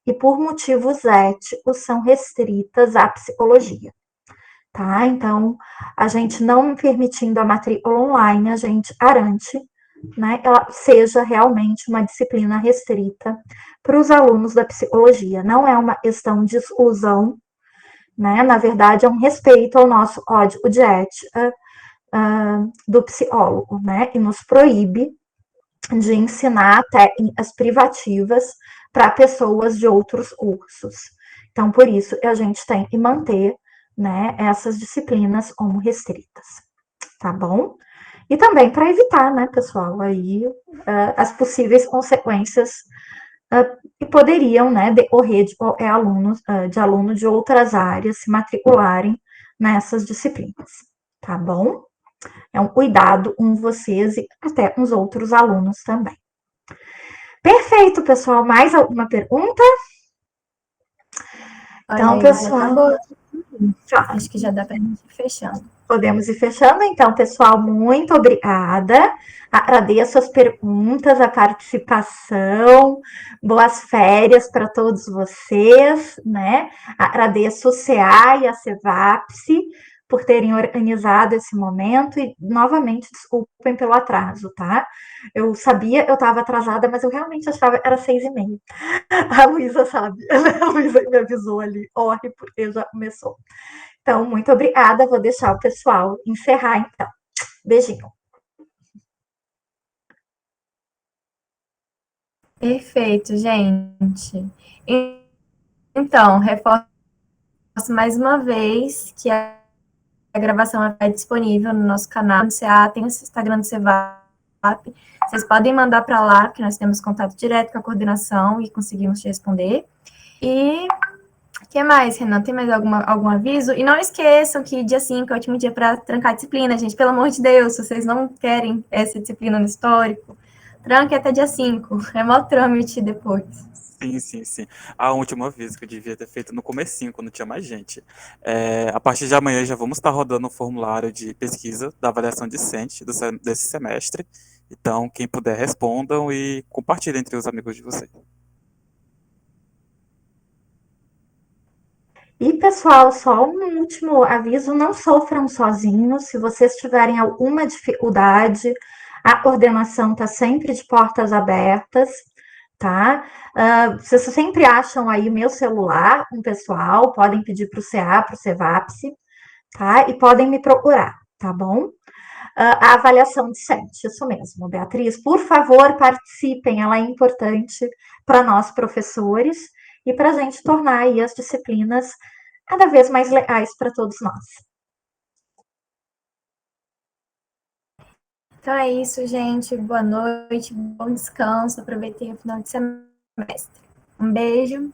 e, por motivos éticos, são restritas à psicologia. Tá? Então, a gente não permitindo a matrícula online, a gente garante, né, ela seja realmente uma disciplina restrita para os alunos da psicologia. Não é uma questão de exclusão, né? Na verdade, é um respeito ao nosso código de ética do psicólogo, né? Que nos proíbe de ensinar técnicas privativas para pessoas de outros cursos. Então, por isso, a gente tem que manter, né, essas disciplinas como restritas, tá bom? E também para evitar, né, pessoal, aí as possíveis consequências que poderiam, né, decorrer de qualquer aluno de outras áreas se matricularem nessas disciplinas, tá bom? É um cuidado com vocês e até com os outros alunos também. Perfeito, pessoal. Mais alguma pergunta? Então, pessoal, acho que já dá para a gente ir fechando. Podemos ir fechando, então, pessoal, muito obrigada. Agradeço as perguntas, a participação, boas férias para todos vocês, né? Agradeço o CA e a CEVAPSE por terem organizado esse momento e, novamente, desculpem pelo atraso, tá? Eu sabia, eu estava atrasada, mas eu realmente achava que era 6h30. A Luísa sabe, a Luísa me avisou ali, corre, porque já começou. Então, muito obrigada. Vou deixar o pessoal encerrar, então. Beijinho. Perfeito, gente. Então, reforço mais uma vez que a gravação é disponível no nosso canal do CA, tem o Instagram do CEVAP. Vocês podem mandar para lá, porque nós temos contato direto com a coordenação e conseguimos te responder. E o que mais, Renan? Tem mais algum aviso? E não esqueçam que dia 5 é o último dia para trancar a disciplina, gente. Pelo amor de Deus, se vocês não querem essa disciplina no histórico, tranque até dia 5. É mó trâmite depois. Sim. A última vez que eu devia ter feito no comecinho, quando tinha mais gente. A partir de amanhã já vamos estar rodando o formulário de pesquisa da avaliação discente desse semestre. Então, quem puder, respondam e compartilhem entre os amigos de vocês. E, pessoal, só um último aviso, não sofram sozinhos. Se vocês tiverem alguma dificuldade, a coordenação está sempre de portas abertas, tá? Vocês sempre acham aí meu celular com o pessoal, podem pedir para o CA, para o CEVAPS, tá? E podem me procurar, tá bom? A avaliação de 7, isso mesmo, Beatriz. Por favor, participem, ela é importante para nós, professores, e para a gente tornar aí as disciplinas cada vez mais legais para todos nós. Então é isso, gente. Boa noite, bom descanso. Aproveitem o final de semestre. Um beijo.